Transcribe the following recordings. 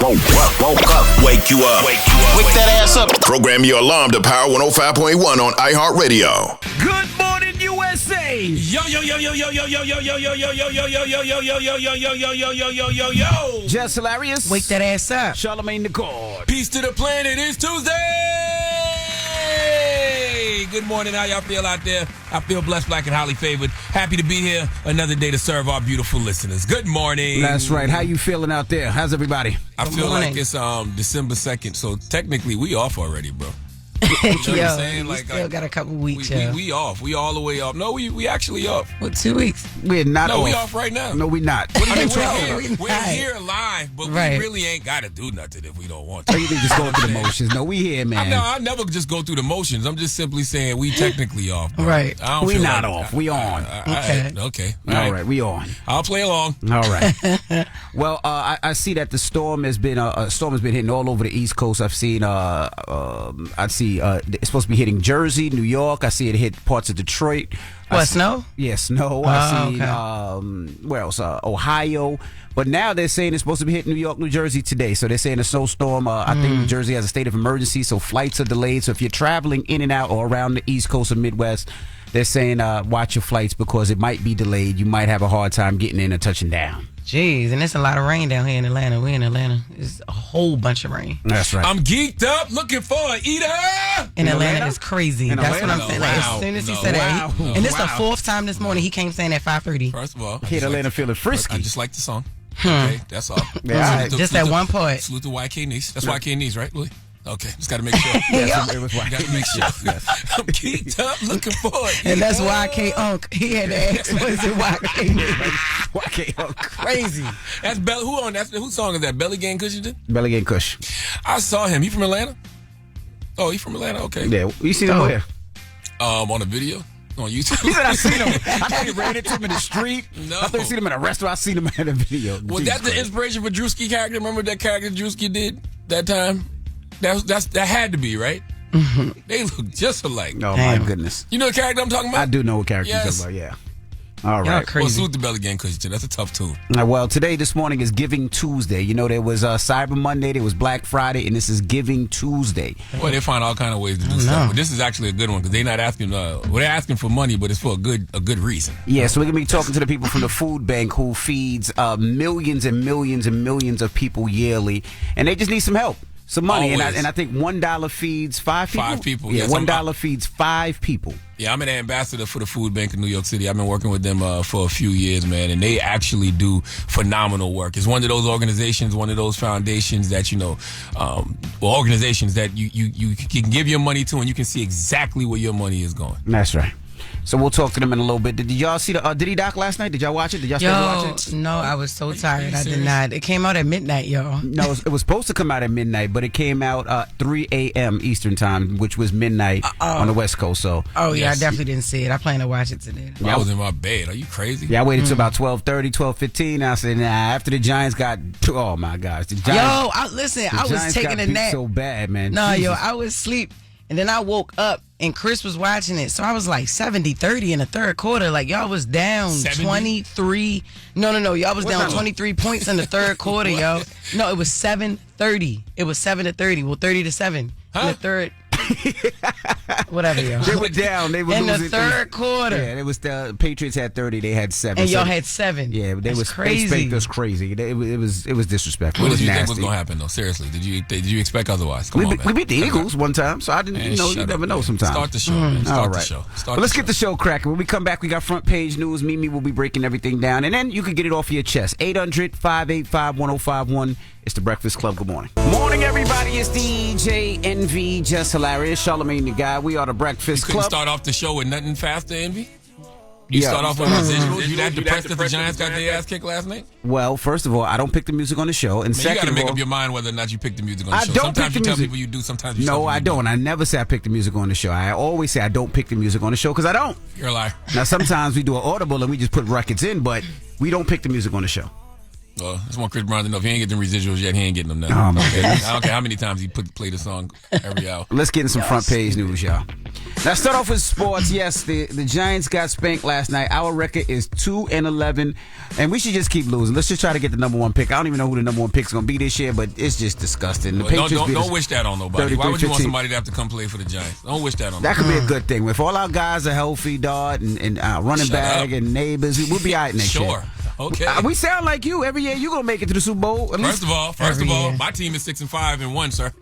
Woke up. Wake you up. Wake that ass up. Program your alarm to Power 105.1 on iHeartRadio. Good morning, USA. Yo. Jess Hilarious. Wake that ass up. Charlamagne the God. Peace to the planet. It's Tuesday. Good morning. How y'all feel out there? I feel blessed, black, and highly favored. Happy to be here. Another day to serve our beautiful listeners. Good morning. That's right. How you feeling out there? How's everybody? I feel like it's December 2nd, so technically we off already, bro. Yo, still got a couple weeks. We off. We all the way off. No, we actually off. What, 2 weeks? We're not off. We off right now. No, we not. We're here live, but we really ain't got to do nothing if we don't want to. You need to just go through the motions. No, we here, man. I never just go through the motions. I'm just simply saying we technically off, bro. Right. We not off. We on. Okay. All right. We on. I'll play along. All right. Well, I see that the storm has been hitting all over the East Coast. I've seen it's supposed to be hitting Jersey, New York. I see it hit parts of Detroit. Snow? Yeah, snow. I see where else? Ohio. But now they're saying it's supposed to be hitting New York, New Jersey today. So they're saying a snowstorm. I think New Jersey has a state of emergency, so flights are delayed. So if you're traveling in and out or around the East Coast or Midwest, they're saying watch your flights because it might be delayed. You might have a hard time getting in or touching down. Jeez, and there's a lot of rain down here in Atlanta. We're in Atlanta. It's a whole bunch of rain. That's right. I'm geeked up, looking for an eater. In Atlanta, it's crazy. That's what I'm saying. Like, as soon as he said that, and this is the fourth time this morning he came saying at 5:30. First of all, hit Atlanta feeling frisky. I just like the song. Okay, that's all. Just that one part. Salute to YK Niece. That's YK Niece, right, Louis? Okay, just got to make sure. It was got to make sure. I'm geeked up, looking for it. And that's YK Unk. He had to ask, was it YK Niece? YK Unk. Crazy. That's Belly. Whose song is that? Belly Gang Cushington? Belly Gang Kush. I saw him. He from Atlanta? Oh, he from Atlanta? Okay. Yeah, you seen him where? On a video. On YouTube. He said I seen him. I thought he ran into him in the street. No. I thought you seen him in a restaurant. I seen him in a video. Was that the inspiration for Drewski character? Remember that character Drewski did that time? That had to be, right? Mm-hmm. They look just alike. Oh, my goodness. You know the character I'm talking about? I do know what character you're talking about, yeah. All right. Well, salute the Belly Gang Cushington. That's a tough tune. Well, this morning is Giving Tuesday. You know, there was Cyber Monday, there was Black Friday, and this is Giving Tuesday. Well, they find all kind of ways to do stuff, but this is actually a good one because they're not asking. They're asking for money, but it's for a good reason. Yeah, so we're gonna be talking to the people from the food bank who feeds millions and millions and millions of people yearly, and they just need some help. Some money, and I think $1 feeds 5 people. 5 people. Yeah, $1 feeds 5 people. Yeah, I'm an ambassador for the food bank in New York City. I've been working with them for a few years, man, and they actually do phenomenal work. It's one of those organizations, one of those foundations that organizations that you can give your money to, and you can see exactly where your money is going. That's right. So we'll talk to them in a little bit. Did y'all see the Diddy doc last night? Did y'all watch it? Did y'all start to watch it? No, I was so tired. I did not. It came out at midnight, y'all. No, it was supposed to come out at midnight, but it came out 3 a.m. Eastern time, which was midnight on the West Coast. So. Oh, yeah, I definitely didn't see it. I plan to watch it today. I was in my bed. Are you crazy? Yeah, I waited till about 12:30, 12:15. I said, nah, after the Giants got, oh my gosh. The Giants, I was taking a nap. So bad, man. No, I was asleep. And then I woke up and Chris was watching it. So I was like 70-30 in the third quarter. Like y'all was down 23. No. Y'all was down 23 points in the third quarter, yo. No, it was 7-30. It was 7-30. Well, 30-7 in the third. Whatever, yo. They were down. They were in losing. The third quarter. Yeah, it was the Patriots had 30. They had 7. And y'all had 7. Yeah, That's crazy. They spanked us crazy. It was disrespectful. What did you nasty. think was going to happen, though? Seriously, did you expect otherwise? Come on, man. We beat the Eagles one time, so I didn't. You never know. Sometimes. Start the show. Man. Start the show. Let's get the show cracking. When we come back, we got front page news. Mimi will be breaking everything down, and then you can get it off your chest. 800-585-1051. It's the Breakfast Club. Good morning. Morning, everybody. It's DJ Envy, Jess Hilarious, Charlamagne the Guy. We are the Breakfast Club. You couldn't start off the show with nothing faster, Envy? You start off with residuals? You that depressed that the Giants got their ass kicked last night? Well, first of all, I don't pick the music on the show. And second, you got to make up your mind whether or not you pick the music on the show. Sometimes you tell people you do, sometimes you No, I don't. I never say I pick the music on the show. I always say I don't pick the music on the show because I don't. You're a liar. Now, sometimes we do an audible and we just put records in, but we don't pick the music on the show. I just want Chris Brown to know if he ain't getting residuals yet, he ain't getting them now. Oh, my goodness. I don't care how many times he play the song every hour. Let's get in some front page news, y'all. Let's start off with sports. Yes, the Giants got spanked last night. Our record is 2-11, and we should just keep losing. Let's just try to get the number one pick. I don't even know who the number one pick is going to be this year, but it's just disgusting. The Patriots don't wish that on nobody. Why would you want somebody to have to come play for the Giants? Don't wish that on that. Nobody. Could be a good thing. If all our guys are healthy, Dart, and running back and neighbors, we'll be all right next year. Sure. Okay. We sound like you. Every year you're going to make it to the Super Bowl. First of all, my team is 6-5 and 1, sir.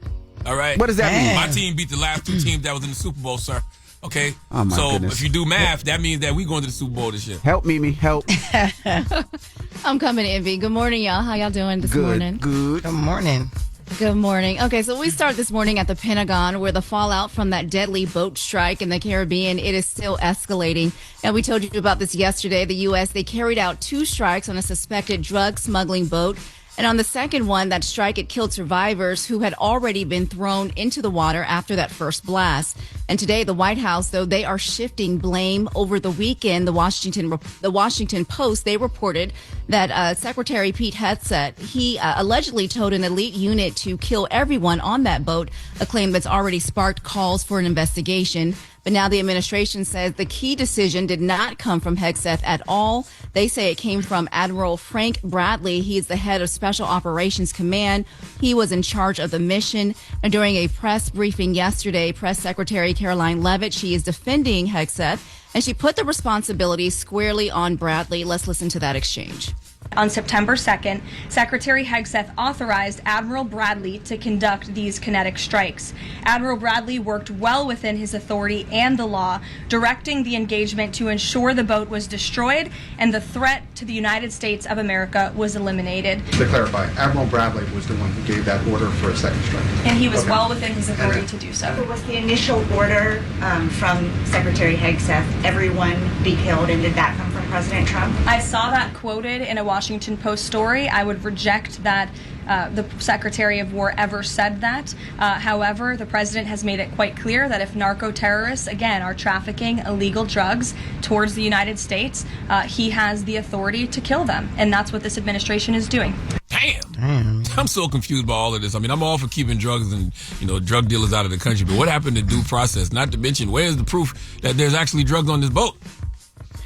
All right. What does that mean? My team beat the last two teams that was in the Super Bowl, sir. Okay. Oh my goodness. If you do math, that means that we going to the Super Bowl this year. Help, Mimi. Help. I'm coming, Envy. Good morning, y'all. How y'all doing this morning? Good. Good morning. Good morning. Okay, so we start this morning at the Pentagon, where the fallout from that deadly boat strike in the Caribbean, it is still escalating. And we told you about this yesterday. The U.S., they carried out 2 strikes on a suspected drug smuggling boat. And on the second one, that strike, it killed survivors who had already been thrown into the water after that first blast. And today, the White House, though, they are shifting blame. Over the weekend, the Washington Post, they reported that Secretary Pete Hegseth, he allegedly told an elite unit to kill everyone on that boat, a claim that's already sparked calls for an investigation. But now the administration says the key decision did not come from Hegseth at all. They say it came from Admiral Frank Bradley. He is the head of Special Operations Command. He was in charge of the mission. And during a press briefing yesterday, Press Secretary Caroline Leavitt, she is defending Hegseth, and she put the responsibility squarely on Bradley. Let's listen to that exchange. On September 2nd, Secretary Hegseth authorized Admiral Bradley to conduct these kinetic strikes. Admiral Bradley worked well within his authority and the law, directing the engagement to ensure the boat was destroyed and the threat to the United States of America was eliminated. To clarify, Admiral Bradley was the one who gave that order for a second strike. And he was well within his authority to do so. Was the initial order from Secretary Hegseth, everyone be killed, and did that come from President Trump? I saw that quoted in a Washington Post story. I would reject that the Secretary of War ever said that. However, the president has made it quite clear that if narco-terrorists, again, are trafficking illegal drugs towards the United States, he has the authority to kill them. And that's what this administration is doing. Damn. I'm so confused by all of this. I mean, I'm all for keeping drugs and, drug dealers out of the country, but what happened to due process? Not to mention, where's the proof that there's actually drugs on this boat?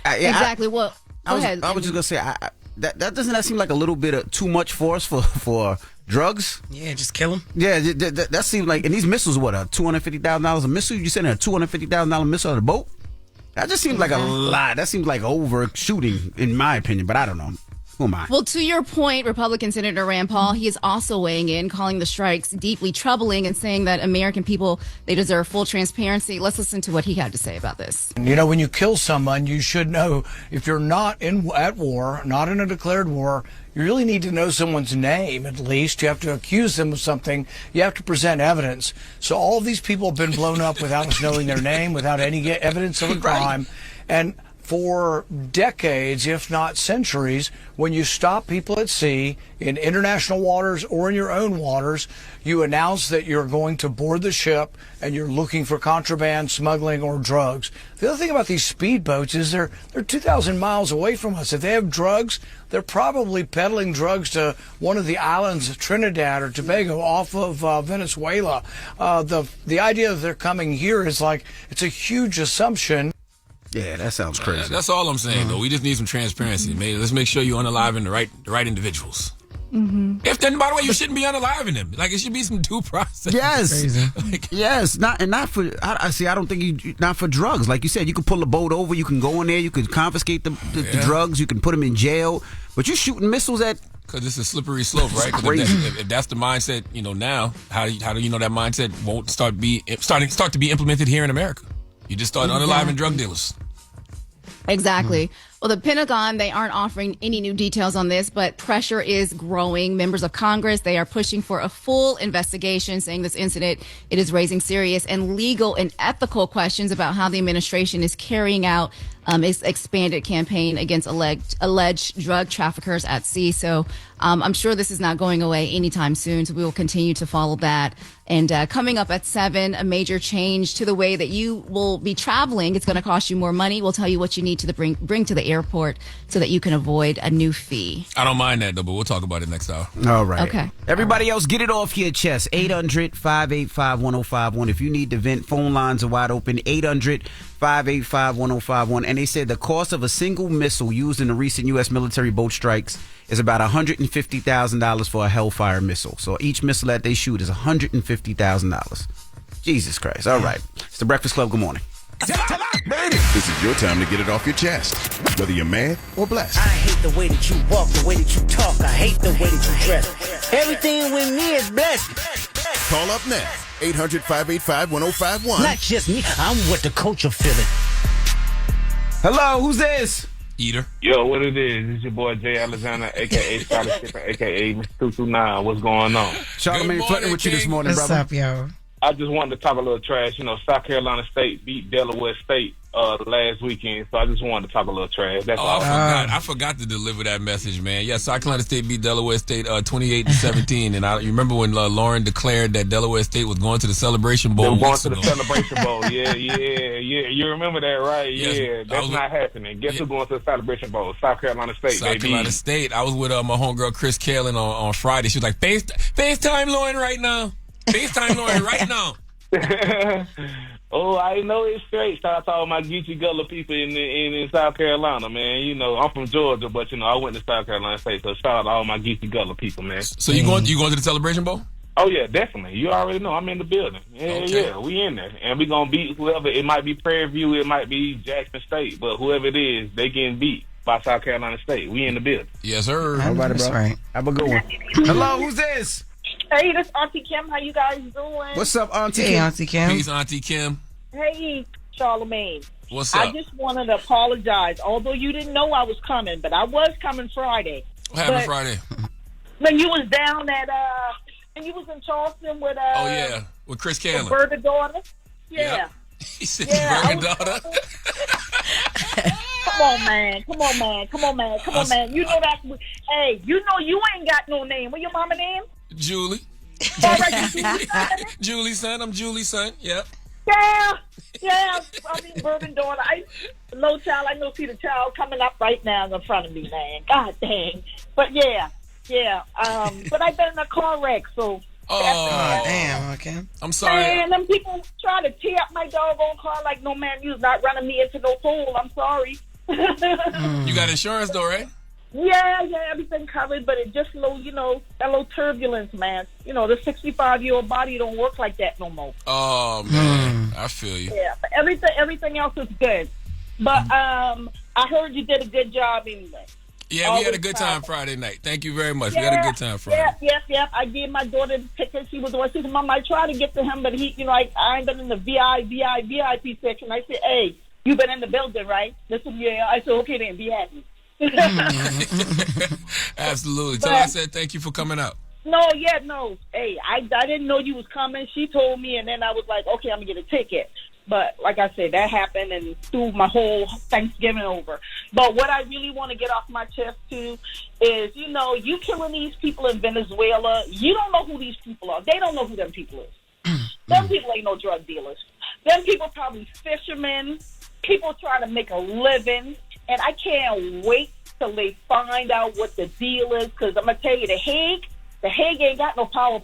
Exactly. Well, go ahead. I was just going to say, that doesn't that seem like a little bit of too much force for drugs? Yeah, just kill them. Yeah, that seems like, and these missiles, what, $250,000 a missile? You sending a $250,000 missile on a boat? That just seems like a lot. That seems like overshooting, in my opinion, but I don't know. Who am I? Well, to your point, Republican Senator Rand Paul, he is also weighing in, calling the strikes deeply troubling and saying that American people, they deserve full transparency. Let's listen to what he had to say about this. When you kill someone, you should know, if you're not at war, not in a declared war, you really need to know someone's name, at least. You have to accuse them of something. You have to present evidence. So all of these people have been blown up without us knowing their name, without any evidence of a crime. And for decades, if not centuries, when you stop people at sea in international waters or in your own waters, you announce that you're going to board the ship and you're looking for contraband, smuggling, or drugs. The other thing about these speedboats is they're 2,000 miles away from us. If they have drugs, they're probably peddling drugs to one of the islands of Trinidad or Tobago off of Venezuela. The idea that they're coming here is like, it's a huge assumption. Yeah, that sounds crazy. That's all I'm saying, though. We just need some transparency. Let's make sure you unaliving the right individuals. Mm-hmm. If then, by the way, you shouldn't be unaliving them. Like, it should be some due process. Yes, yes, not for. I don't think not for drugs. Like you said, you can pull a boat over, you can go in there, you can confiscate the drugs, you can put them in jail. But you're shooting missiles at. Because it's a slippery slope, right? If that's the mindset, now, how do you know that mindset won't start to be implemented here in America? You just start unaliving drug dealers. Exactly. Well, the Pentagon, they aren't offering any new details on this, but pressure is growing. Members of Congress, they are pushing for a full investigation, saying this incident, it is raising serious and legal and ethical questions about how the administration is carrying out its expanded campaign against alleged drug traffickers at sea. So I'm sure this is not going away anytime soon. So we will continue to follow that. And coming up at 7, a major change to the way that you will be traveling. It's going to cost you more money. We'll tell you what you need to bring to the airport so that you can avoid a new fee. I don't mind that, though, but we'll talk about it next hour. All right. Okay. Everybody else, get it off your chest. 800-585-1051. If you need to vent, phone lines are wide open. 800-585-1051. And they said the cost of a single missile used in the recent U.S. military boat strikes is about $150,000 for a Hellfire missile. So each missile that they shoot is $150,000. Jesus Christ. All right. It's the Breakfast Club. Good morning. This is your time to get it off your chest, whether you're mad or blessed. I hate the way that you walk, the way that you talk. I hate the way that you dress. Everything with me is blessed. Call up now. 800-585-1051. Not just me. I'm what the culture feeling. Hello, who's this? Eater. Yo, what it is? It's your boy Jay Alexander, a.k.a. Scholarship, a.k.a. Mr. 229. What's going on? Charlamagne flirting with you this morning, What's brother. up, yo? I just wanted to talk a little trash. You know, South Carolina State beat Delaware State last weekend, so I just wanted to talk a little trash. That's all. I forgot to deliver that message, man. Yeah, South Carolina State beat Delaware State 28-17, and you remember when Loren declared that Delaware State was going to the Celebration Bowl? They were going to the Celebration Bowl. Yeah. You remember that, right? Yes, yeah, that's not happening. Guess who's going to the Celebration Bowl? South Carolina State, South Carolina State. I was with my homegirl Chris Kalen on Friday. She was like, FaceTime Loren right now. FaceTime Loren right now. Oh, I know it's straight. Shout out to all my Geechee Gullah people in South Carolina, man. You know, I'm from Georgia, but, you know, I went to South Carolina State, so shout out to all my Geechee Gullah people, man. So you going to the Celebration Bowl? Oh, yeah, definitely. You already know. I'm in the building. Yeah, we in there. And we going to beat whoever. It might be Prairie View. It might be Jackson State. But whoever it is, they getting beat by South Carolina State. We in the building. Yes, sir. All right, bro. Right. Have a good one. Hello, who's this? Hey, this Auntie Kim. How you guys doing? What's up, Auntie Hey, Kim? Auntie Kim. Peace, Auntie Kim. Hey, Charlamagne. What's up? I just wanted to apologize. Although you didn't know I was coming, but I was coming Friday. What happened Friday? When you was down at and you was in Charleston with Oh yeah, with Chris Kalen. Bertha daughter. Yeah. Yep. He said Yeah, Bertha daughter. Come on, man. You know that. Hey, you know you ain't got no name. What your mama name? Julie. All right, Julie's son. I'm Julie's son. Yep. Yeah. I mean, Bourbon daughter. I see the child coming up right now in front of me, man. God dang. But yeah. But I've been in a car wreck, so. Oh, damn. Okay. I'm sorry. Man, them people try to tear up my doggone car like, no, man, you's not running me into no pole. I'm sorry. You got insurance though, right? Yeah, everything covered, but it just that little turbulence, man. You know, the 65-year-old body don't work like that no more. Oh man, I feel you. Yeah, but everything else is good. But I heard you did a good job anyway. Yeah, we had a good time Friday night. Thank you very much. We had a good time Friday. Yeah. I gave my daughter the ticket. She was the one. She said, Mom, I tried to get to him, but he, I ain't been in the VIP section. I said, hey, you been in the building, right? This was, yeah. I said, okay, then, be happy. Absolutely. Tell her I said thank you for coming out. No. Hey, I didn't know you was coming. She told me, and then I was like, okay, I'm going to get a ticket. But like I said, that happened and threw my whole Thanksgiving over. But what I really want to get off my chest, too, is, you killing these people in Venezuela. You don't know who these people are. They don't know who them people is. Them people ain't no drug dealers. Them people probably fishermen, people trying to make a living. And I can't wait till they find out what the deal is, because I'm going to tell you, the Hague ain't got no pardon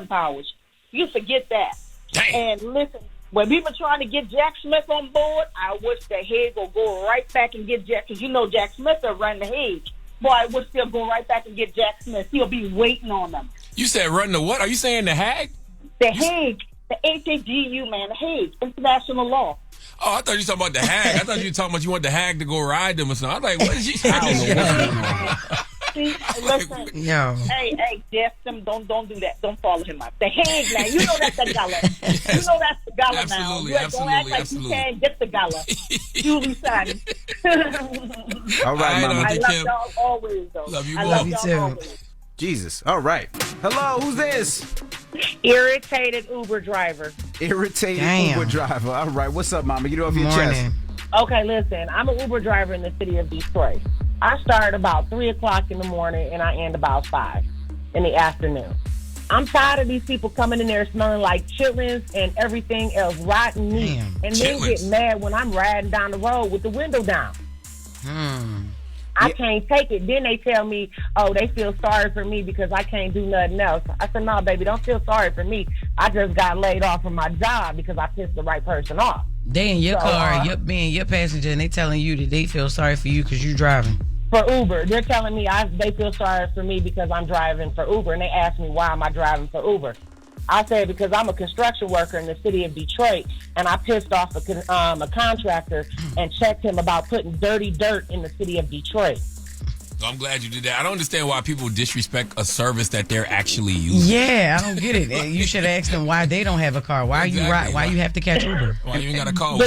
powers. You forget that. Dang. And listen, when we were trying to get Jack Smith on board, I wish the Hague will go right back and get Jack, because Jack Smith will run the Hague. Boy, I wish they'll go right back and get Jack Smith. He'll be waiting on them. You said run the what? Are you saying the Hague? The Hague. The HAGU, man. The Hague. International law. Oh, I thought you were talking about the Hag. I thought you were talking about you want the Hag to go ride them or something. I was like, what is she saying? See, listen. Yo. Hey, Jeff, don't do that. Don't follow him out. The Hague now. You know that's the gala. That's the gala now. Absolutely. Don't act like you can't get the gala. Julie son. All right, Mama. I love y'all always, though. Love you I more. love Me y'all too. always. Jesus. All right. Hello, who's this? Irritated Uber driver. Irritated Damn. Uber driver. All right. What's up, Mama? Get off your Morning. chest. Okay, listen, I'm an Uber driver in the city of Detroit. I start about 3 o'clock in the morning and I end about 5 in the afternoon. I'm tired of these people coming in there smelling like chitlins and everything else, rotten meat, and then get mad when I'm riding down the road with the window down. I can't take it. Then they tell me, oh, they feel sorry for me because I can't do nothing else. I said, no, baby, don't feel sorry for me. I just got laid off from my job because I pissed the right person off. They in your car, being your passenger, and they telling you that they feel sorry for you because you're driving. For Uber. They're telling me they feel sorry for me because I'm driving for Uber, and they ask me why am I driving for Uber. I said because I'm a construction worker in the city of Detroit, and I pissed off a contractor and checked him about putting dirty dirt in the city of Detroit. So I'm glad you did that. I don't understand why people disrespect a service that they're actually using. Yeah, I don't get it. You should ask them why they don't have a car. Why you have to catch Uber? Why you ain't got a car?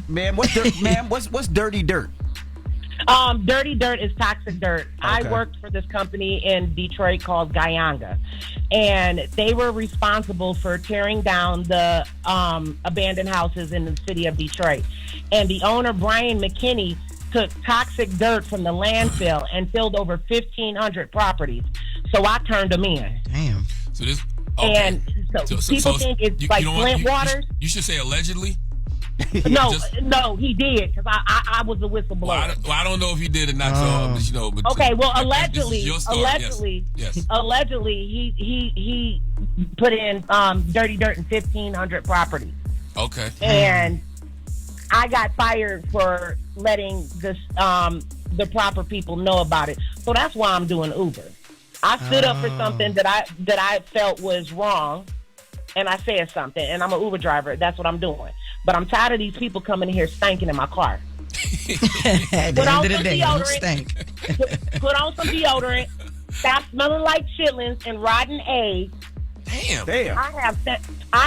Ma'am, what's dirty dirt? Dirty dirt is toxic dirt. Okay. I worked for this company in Detroit called Guyanga, and they were responsible for tearing down the abandoned houses in the city of Detroit. And the owner, Brian McKinney, took toxic dirt from the landfill and filled over 1,500 properties. So I turned them in. Damn. So this. Okay. And so people think it's like Flint Waters. You should say allegedly. No, he did because I was a whistleblower. Well, I don't know if he did or not. But okay, well, allegedly, yes. Allegedly, he put in dirty dirt in 1,500 properties. Okay, and I got fired for letting the proper people know about it. So that's why I'm doing Uber. I stood up for something that I felt was wrong, and I said something. And I'm an Uber driver. That's what I'm doing. But I'm tired of these people coming in here stinking in my car. Put on some deodorant. Put on some deodorant. Stop smelling like chitlins and rotten eggs. Damn. I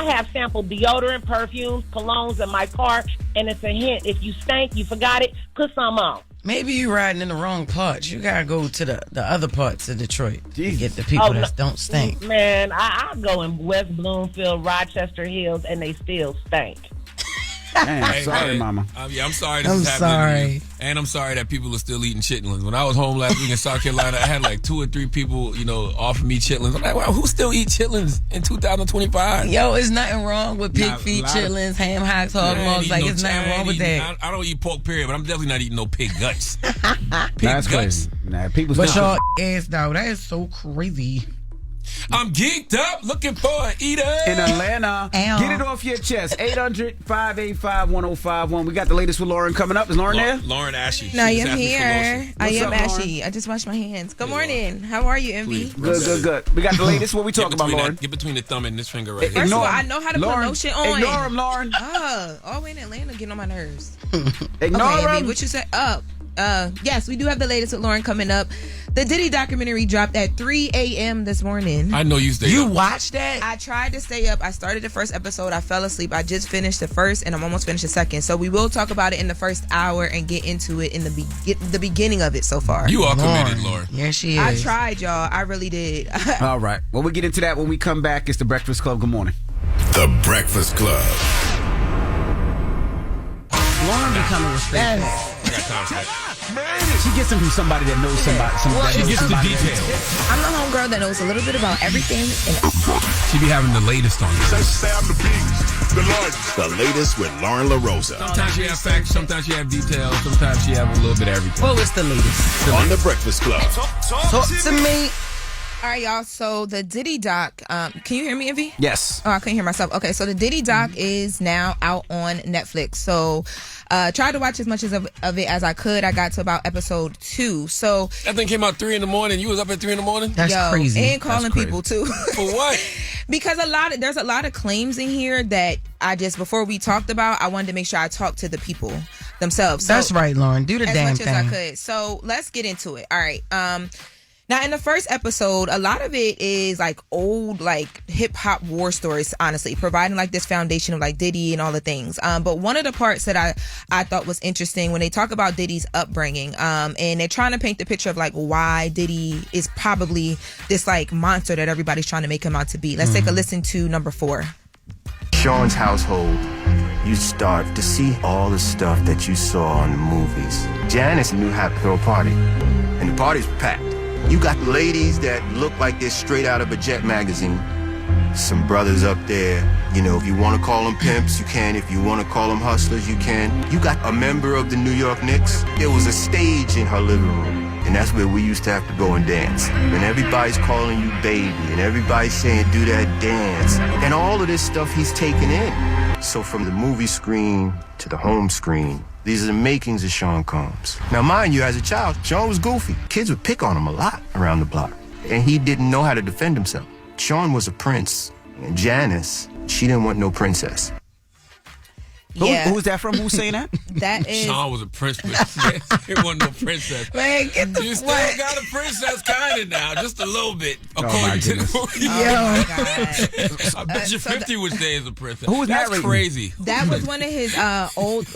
have sampled deodorant, perfumes, colognes in my car, and it's a hint. If you stink, you forgot it, put some on. Maybe you riding in the wrong parts. You gotta go to the other parts of Detroit to get the people that don't stink. Man, I go in West Bloomfield, Rochester Hills, and they still stink. Damn, sorry, Mama. I'm sorry this is happening to you. And I'm sorry that people are still eating chitlins. When I was home last week in South Carolina, I had like 2 or 3 people, offer me chitlins. I'm like, wow, who still eat chitlins in 2025? Yo, it's nothing wrong with pig feet, chitlins, ham hocks, hog maws. Like, it's nothing wrong with that. I don't eat pork, period, but I'm definitely not eating no pig guts. That's crazy. Nah, people but y'all ass, though, that is so crazy. I'm geeked up, looking for an eater. In Atlanta. Get it off your chest. 800-585-1051. We got the latest with Loren coming up. Is Loren there? Loren Ashe. No, I am here. I am Ashe. I just washed my hands. Good morning. How are you, Envy? Good. We got the latest. What we talking about, Loren? Get between the thumb and this finger right here. First of all, I know how to put lotion on. Ignore him, Loren. All the way in Atlanta getting on my nerves. Ignore him. Envy, what you said? Yes, we do have the latest with Loren coming up. The Diddy documentary dropped at 3 a.m. this morning. I know you stayed up. You watched that? I tried to stay up. I started the first episode. I fell asleep. I just finished the first, and I'm almost finished the second. So we will talk about it in the first hour and get into it in the beginning of it so far. You are committed, Lauren. Yeah, she is. I tried, y'all. I really did. All right. Well, we'll get into that when we come back. It's The Breakfast Club. Good morning. The Breakfast Club. Lauren becoming respectful. I got time for that. She gets them from somebody that knows somebody. She gets the details. I'm the homegirl that knows a little bit about everything. She be having the latest on this. The latest with Loren LoRosa. Sometimes she have facts, sometimes she have details, sometimes she have a little bit of everything. What was the latest? On The Breakfast Club. Talk to me. All right, y'all. So the Diddy doc, can you hear me, Envy? Yes. Oh, I couldn't hear myself. Okay, so the Diddy doc is now out on Netflix. So tried to watch as much of it as I could. I got to about episode 2. So that thing came out 3 a.m. You was up at 3 a.m? That's crazy. And calling people too. For what? Because there's a lot of claims in here that before we talked about, I wanted to make sure I talked to the people themselves. So, that's right, Lauren. Do the damn thing. As much as I could. So let's get into it. All right. Now, in the first episode, a lot of it is like old, like hip hop war stories, honestly, providing like this foundation of like Diddy and all the things. But one of the parts that I thought was interesting when they talk about Diddy's upbringing, and they're trying to paint the picture of like why Diddy is probably this like monster that everybody's trying to make him out to be. Let's take a listen to number 4. Sean's household you start to see all the stuff that you saw in the movies. Janice knew how to throw a party, and the parties were packed. You got ladies that look like they're straight out of a Jet magazine. Some brothers up there, you know, if you want to call them pimps, you can. If you want to call them hustlers, you can. You got a member of the New York Knicks. There was a stage in her living room, and that's where we used to have to go and dance. And everybody's calling you baby, and everybody's saying, do that dance. And all of this stuff he's taken in. So from the movie screen to the home screen, these are the makings of Sean Combs. Now, mind you, as a child, Sean was goofy. Kids would pick on him a lot around the block, and he didn't know how to defend himself. Sean was a prince, and Janice, she didn't want no princess. Yeah. Who's that from? Who's saying that? That is. Sean was a prince, but it wasn't no princess. Man, get the You still what? got a princess kind of now, just a little bit, my according to the goodness. movie. Oh, my God. I bet you 50 would say is a princess. Who was That's narrating? crazy. That was one of his old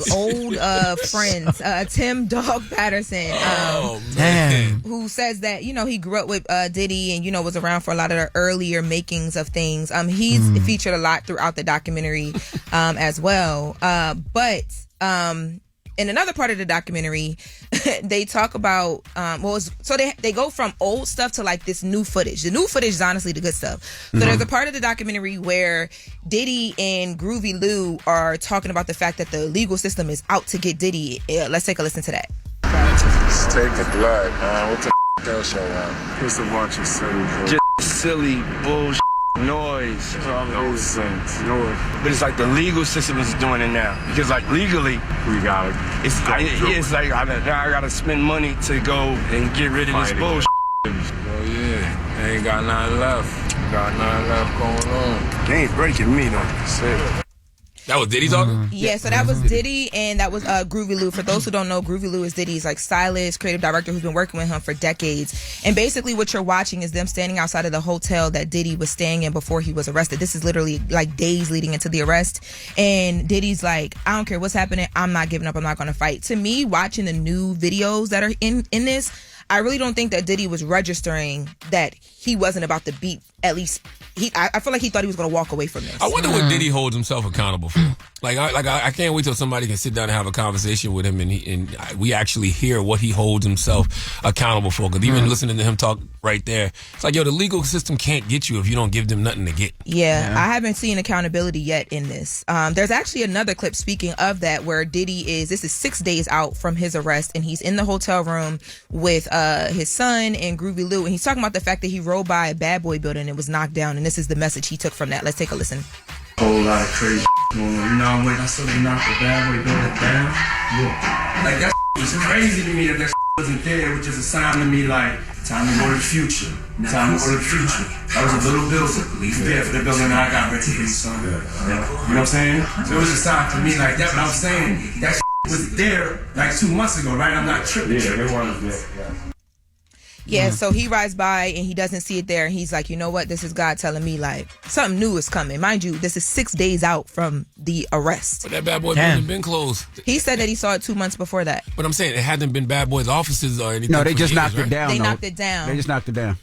friends, Tim Dog Patterson. Oh, man. Who says that, you know, he grew up with Diddy and, you know, was around for a lot of the earlier makings of things. He's featured a lot throughout the documentary as well. But in another part of the documentary, they talk about, so they go from old stuff to like this new footage. The new footage is honestly the good stuff. So there's a part of the documentary where Diddy and Groovy Lou are talking about the fact that the legal system is out to get Diddy. Let's take a listen to that. Just take the blood, man. What the else y'all want? Just a bunch of silly bullshit noise. No sense. But it's like the legal system is doing it now. Because like legally, we got it. It's like I gotta spend money to go and get rid of this bullshit. Oh yeah, ain't got nothing left. Got nothing left going on. They ain't breaking me though. That's it. That was Diddy talking? Yeah, so that was Diddy and that was Groovy Lou. For those who don't know, Groovy Lou is Diddy's like stylist, creative director who's been working with him for decades. And basically what you're watching is them standing outside of the hotel that Diddy was staying in before he was arrested. This is literally like days leading into the arrest. And Diddy's like, I don't care what's happening. I'm not giving up. I'm not going to fight. To me, watching the new videos that are in this, I really don't think that Diddy was registering that he wasn't about to beat, at least I feel like he thought he was going to walk away from this. I wonder what Diddy holds himself accountable for. I can't wait till somebody can sit down and have a conversation with him and we actually hear what he holds himself accountable for. Because even listening to him talk right there, it's like, yo, the legal system can't get you if you don't give them nothing to get. Yeah, I haven't seen accountability yet in this. There's actually another clip, speaking of that, where Diddy this is 6 days out from his arrest, and he's in the hotel room with his son and Groovy Lou, and he's talking about the fact that he rode by a Bad Boy building and it was knocked down, and this is the message he took from that. Let's take a listen. Whole lot of crazy going on. You know, when I saw they knocked the Bad Boy building down, like that was crazy to me that wasn't there, which is a sign to me like, time to go to the future. Time to go to the future. That was a little building. Prepare for the building that I got ready to be, son. You know what I'm saying? So it was a sign to me like that, but I'm saying that was there like 2 months ago, right? I'm not tripping. Yeah, they weren't there. Yeah, so he rides by and he doesn't see it there, and he's like, you know what, this is God telling me like something new is coming. Mind you, this is 6 days out from the arrest. But that Bad Boy building been closed. He said that he saw it 2 months before that. But I'm saying it hadn't been Bad Boy's offices or anything. No, they just years, knocked right? it down. They though. knocked it down. They just knocked it down.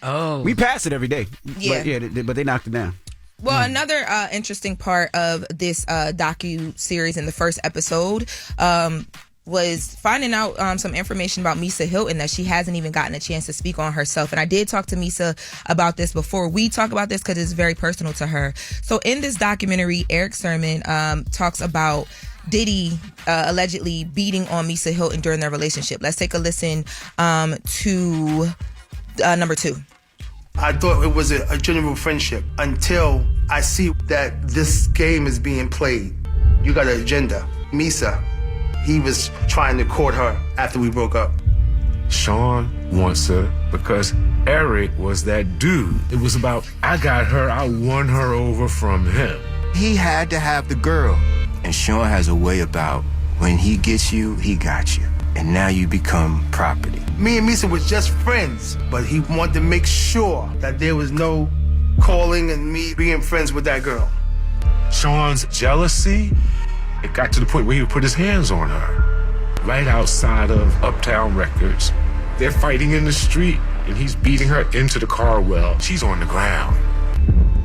Oh. We pass it every day. Yeah. But they knocked it down. Well, another interesting part of this docu-series in the first episode was finding out some information about Misa Hilton that she hasn't even gotten a chance to speak on herself. And I did talk to Misa about this before. We talk about this because it's very personal to her. So in this documentary, Eric Sermon talks about Diddy allegedly beating on Misa Hilton during their relationship. Let's take a listen to number 2. I thought it was a genuine friendship until I see that this game is being played. You got an agenda. Misa, he was trying to court her after we broke up. Sean wants her because Eric was that dude. It was about, I got her, I won her over from him. He had to have the girl. And Sean has a way about, when he gets you, he got you. And now you become property. Me and Misa was just friends, but he wanted to make sure that there was no calling and me being friends with that girl. Sean's jealousy, it got to the point where he would put his hands on her. Right outside of Uptown Records. They're fighting in the street, and he's beating her into the car well. She's on the ground.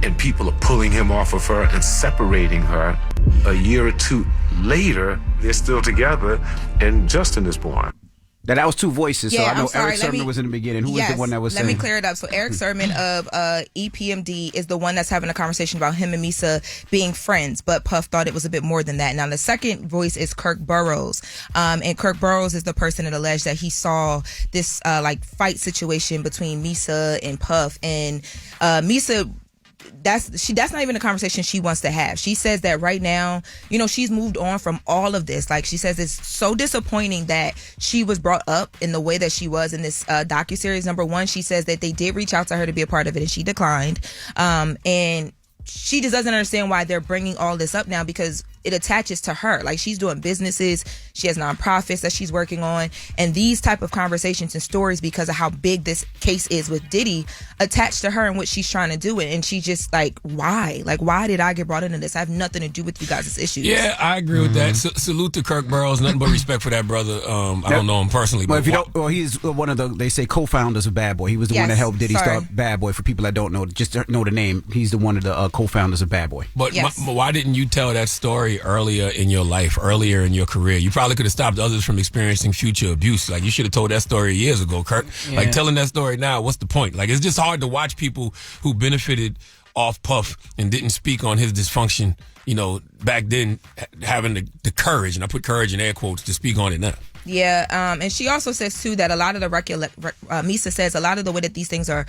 and people are pulling him off of her and separating her. A year or two later, they're still together, and Justin is born. Now, that was two voices, so Yeah, I know I'm sorry. Eric Sermon was in the beginning. Who was the one that was Let saying? me clear it up. So Eric Sermon of EPMD is the one that's having a conversation about him and Misa being friends, but Puff thought it was a bit more than that. Now, the second voice is Kirk Burrows, and Kirk Burrows is the person that alleged that he saw this like fight situation between Misa and Puff, and Misa. That's not even a conversation she wants to have. She says that right now, you know, she's moved on from all of this. Like, she says it's so disappointing that she was brought up in the way that she was in this docuseries. Number one, she says that they did reach out to her to be a part of it and she declined. And she just doesn't understand why they're bringing all this up now, because it attaches to her. Like, she's doing businesses, she has nonprofits that she's working on, and these type of conversations and stories, because of how big this case is with Diddy, attached to her and what she's trying to do. And she just like, why? Like, why did I get brought into this? I have nothing to do with you guys' issues. Yeah, I agree with that. Salute to Kirk Burrows. Nothing but respect for that brother. I don't know him personally, Well, but if you don't, well, he's one of the, they say, co-founders of Bad Boy. He was the one that helped Diddy start Bad Boy. For people that don't know, just know the name, he's the one of the co-founders of Bad Boy. But why didn't you tell that story earlier in your life, earlier in your career? You probably could have stopped others from experiencing future abuse. Like, you should have told that story years ago, Kirk. Yeah. Like, telling that story now, what's the point? Like, it's just hard to watch people who benefited off Puff and didn't speak on his dysfunction, you know, back then, having the courage, and I put courage in air quotes, to speak on it now. Yeah, and she also says, too, that a lot of the Misa says a lot of the way that these things are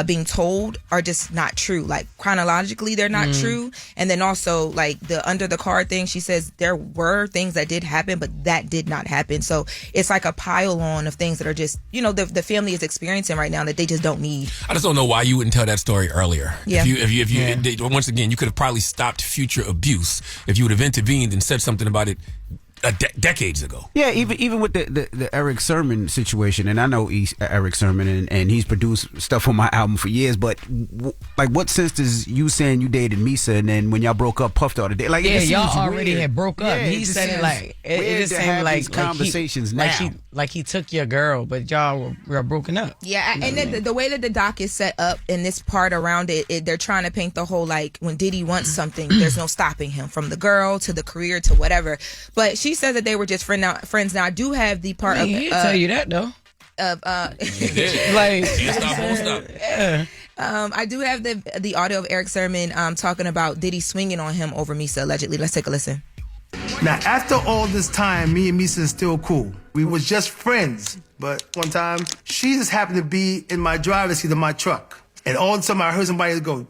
being told are just not true. Like, chronologically, they're not true. And then also, like, the under the card thing, she says there were things that did happen, but that did not happen. So it's like a pile on of things that are just, you know, the family is experiencing right now that they just don't need. I just don't know why you wouldn't tell that story earlier. Yeah. If you once again, you could have probably stopped future abuse if you would have intervened and said something about it decades ago. Yeah, even with the Eric Sermon situation, and I know Eric Sermon, and he's produced stuff on my album for years, but like, what sense does you saying you dated Misa and then when y'all broke up, Puff the other day? Like, yeah, it y'all seems already weird. had broke up. Yeah, He said it like it just to seemed have like these conversations now. like he took your girl, but y'all were broken up. Yeah, and then the way that the doc is set up and this part around it, they're trying to paint the whole, like, when Diddy wants something, there's no stopping him, from the girl to the career to whatever. But she says that they were just friends. Now, I do have the part of He'll tell you that though. Like, won't stop. Yeah. I do have the audio of Eric Sermon talking about Diddy swinging on him over Misa, allegedly. Let's take a listen. Now, after all this time, me and Misa is still cool. We was just friends. But one time, she just happened to be in my driver's seat of my truck. And all of a sudden, I heard somebody go,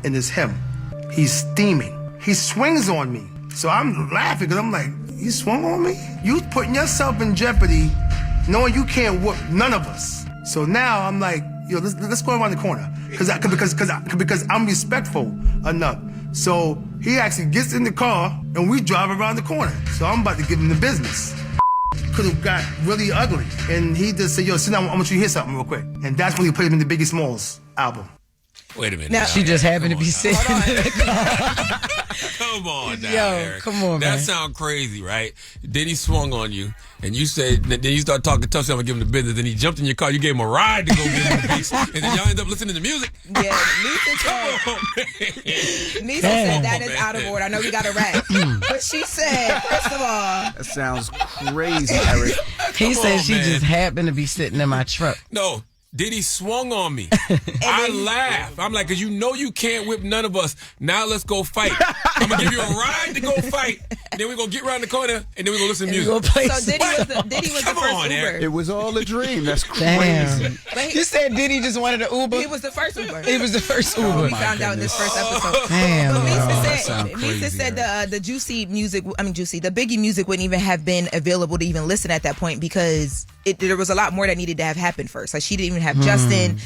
and it's him. He's steaming. He swings on me. So I'm laughing, because I'm like, you swung on me? You putting yourself in jeopardy, knowing you can't whoop none of us. So now I'm like, yo, let's go around the corner. Because I'm respectful enough. So he actually gets in the car and we drive around the corner. So I'm about to give him the business. Could have got really ugly. And he just said, yo, sit down, I want you to hear something real quick. And that's when he played him in the Biggie Smalls album. Wait a minute. Now, she just happened to be sitting in the car. Come on now, Yo, Eric. come on, that man. sound crazy, right? Then he swung on you, and you said, then you start talking tough stuff and give him the business, then he jumped in your car, you gave him a ride to go get him the beats, and then y'all end up listening to music. Yeah, Nisa said that is out of order. I know we got a rap. But she said, first of all, That sounds crazy, Eric. He said on, she man. just happened to be sitting in my truck. No. Diddy swung on me. I laughed. I'm like, because you know you can't whip none of us. Now let's go fight. I'm going to give you a ride to go fight. And then we're going to get around the corner, and then we're going to listen to music. so Diddy was the first Uber. It was all a dream. That's Damn. crazy. But You said Diddy just wanted an Uber? he was the first Uber. He was the first Uber. We found out in this first episode. Damn. But sound Misa crazy, said the the Biggie music wouldn't even have been available to even listen at that point, because there was a lot more that needed to have happened first. Like, she didn't even have Justin.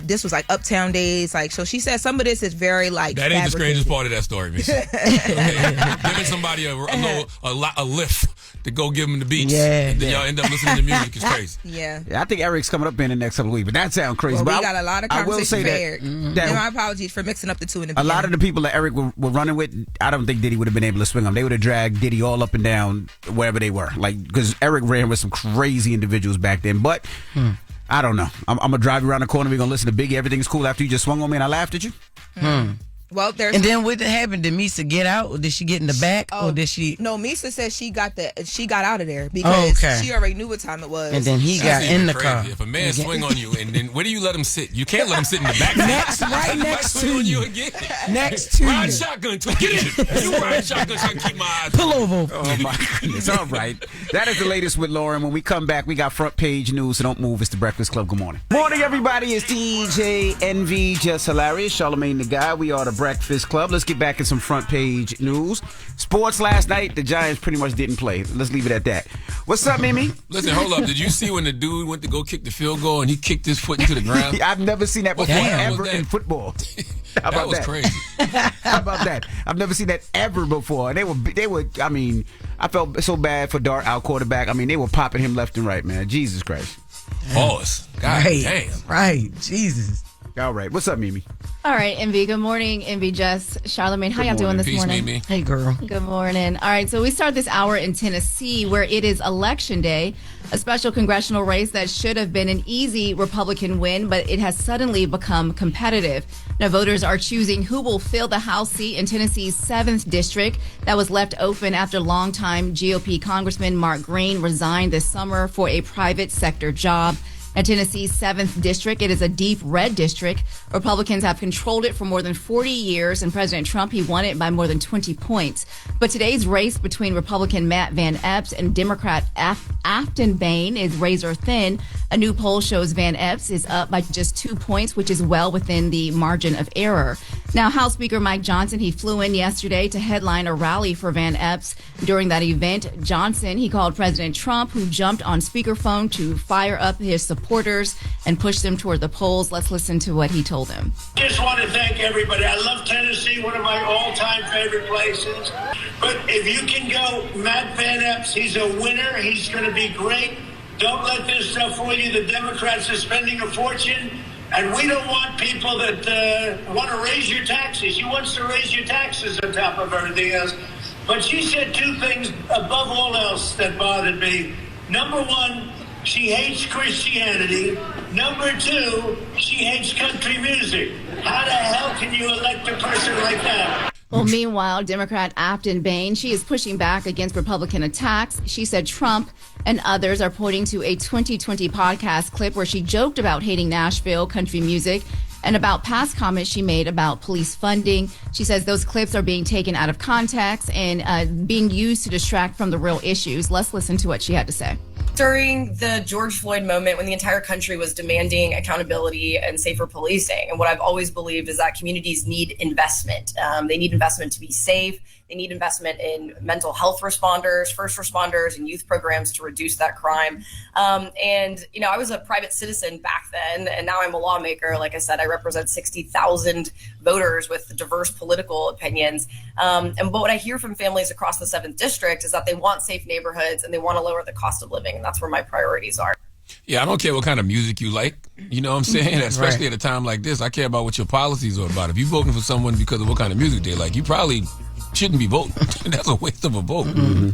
This was like Uptown days. Like, so she said some of this is very like That ain't the fabricated. strangest part of that story, Miss. Giving somebody a lift to go give them the beats. Yeah. And then y'all end up listening to music. It's crazy. Yeah. Yeah, I think Eric's coming up in the next couple of weeks, but that sounds crazy. Well, But we got a lot of I will conversations say for that, Eric. that And my apologies for mixing up the two in the a beginning. lot of the people that Eric were running with, I don't think Diddy would have been able to swing them. They would have dragged Diddy all up and down wherever they were. Like, because Eric ran with some crazy individuals back then. But I don't know. I'm going to drive you around the corner. We're going to listen to Biggie. Everything's cool after you just swung on me and I laughed at you. Well, there's and then what happened? Did Misa get out, or did she get in the back, or did she? No, Misa said she got out of there because she already knew what time it was. And then he got in the car. If a man swing on you, and then where do you let him sit? You can't let him sit in the back. Right next to you. Again. Next to ride you. Shotgun to get it. You ride shotgun so I can keep my eyes. Pull over. Oh my goodness! All right, that is the latest with Loren. When we come back, we got front page news. So don't move. It's the Breakfast Club. Good morning. Morning, everybody. It's DJ NV, Jess Hilarious, Charlamagne the Guy. We are the Breakfast Club. Let's get back in some front page news. Sports last night, the Giants pretty much didn't play. Let's leave it at that. What's up, Mimi? Listen, hold up. Did you see when the dude went to go kick the field goal and he kicked his foot into the ground? I've never seen that before ever in football. How about that was crazy. How about that? I've never seen that ever before. They were. I mean, I felt so bad for Dart, our quarterback. I mean, they were popping him left and right, man. Jesus Christ. Pause. God damn. Right. Jesus. All right. What's up, Mimi? All right, Envy. Good morning, Envy, Jess, Charlamagne. How y'all doing this Peace, morning? Mimi. Hey, girl. Good morning. All right, so we start this hour in Tennessee where it is Election Day, a special congressional race that should have been an easy Republican win, but it has suddenly become competitive. Now, voters are choosing who will fill the House seat in Tennessee's 7th district that was left open after longtime GOP Congressman Mark Green resigned this summer for a private sector job. Now, Tennessee's 7th district, it is a deep red district. Republicans have controlled it for more than 40 years, and President Trump, he won it by more than 20 points. But today's race between Republican Matt Van Epps and Democrat Afton Bain is razor thin. A new poll shows Van Epps is up by just 2 points, which is well within the margin of error. Now, House Speaker Mike Johnson, he flew in yesterday to headline a rally for Van Epps. During that event, Johnson, he called President Trump, who jumped on speakerphone to fire up his supporters and push them toward the polls. Let's listen to what he told them. Just want to thank everybody. I love Tennessee, one of my all-time favorite places. But if you can go Matt Van Epps, he's a winner. He's going to be great. Don't let this stuff fool you. The Democrats are spending a fortune, and we don't want people that want to raise your taxes. She wants to raise your taxes on top of everything else. But she said two things above all else that bothered me. Number one, she hates Christianity. Number two, she hates country music. How the hell can you elect a person like that? Well, meanwhile, Democrat Afton Bain, she is pushing back against Republican attacks. She said Trump and others are pointing to a 2020 podcast clip where she joked about hating Nashville country music and about past comments she made about police funding. She says those clips are being taken out of context and being used to distract from the real issues. Let's listen to what she had to say. During the George Floyd moment, when the entire country was demanding accountability and safer policing, and what I've always believed is that communities need investment. They need investment to be safe. They need investment in mental health responders, first responders, and youth programs to reduce that crime. And, you know, I was a private citizen back then, and now I'm a lawmaker. Like I said, I represent 60,000 voters with diverse political opinions. But what I hear from families across the 7th district is that they want safe neighborhoods and they want to lower the cost of living. And that's where my priorities are. Yeah, I don't care what kind of music you like. You know what I'm saying? Especially at a time like this, I care about what your policies are about. If you're voting for someone because of what kind of music they like, you probably shouldn't be voting. That's a waste of a vote. Mm-hmm.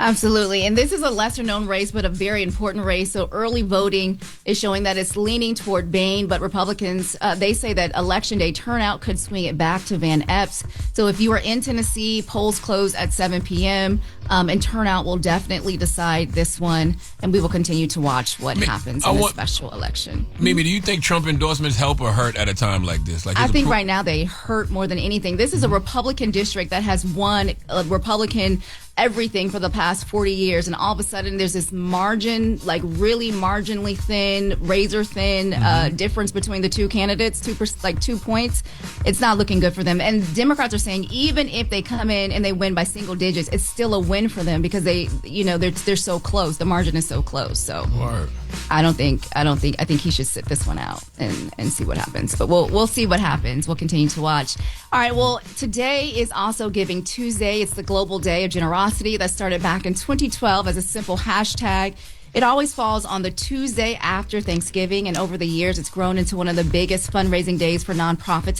Absolutely. And this is a lesser known race, but a very important race. So early voting is showing that it's leaning toward Bain, but Republicans, they say that Election Day turnout could swing it back to Van Epps. So if you are in Tennessee, polls close at 7 p.m. And turnout will definitely decide this one. And we will continue to watch what happens in this special election. Mimi, do you think Trump endorsements help or hurt at a time like this? Like, I think right now they hurt more than anything. This is a Republican district that has won a Republican everything for the past 40 years, and all of a sudden there's this margin, like really marginally thin, razor thin difference between the two candidates, 2 points. It's not looking good for them. And Democrats are saying even if they come in and they win by single digits, it's still a win for them because they, you know, they're so close. The margin is so close. So I think he should sit this one out and see what happens. But we'll see what happens. We'll continue to watch. All right. Well, today is also Giving Tuesday. It's the Global Day of Generosity that started back in 2012 as a simple hashtag. It always falls on the Tuesday after Thanksgiving, and over the years, it's grown into one of the biggest fundraising days for nonprofits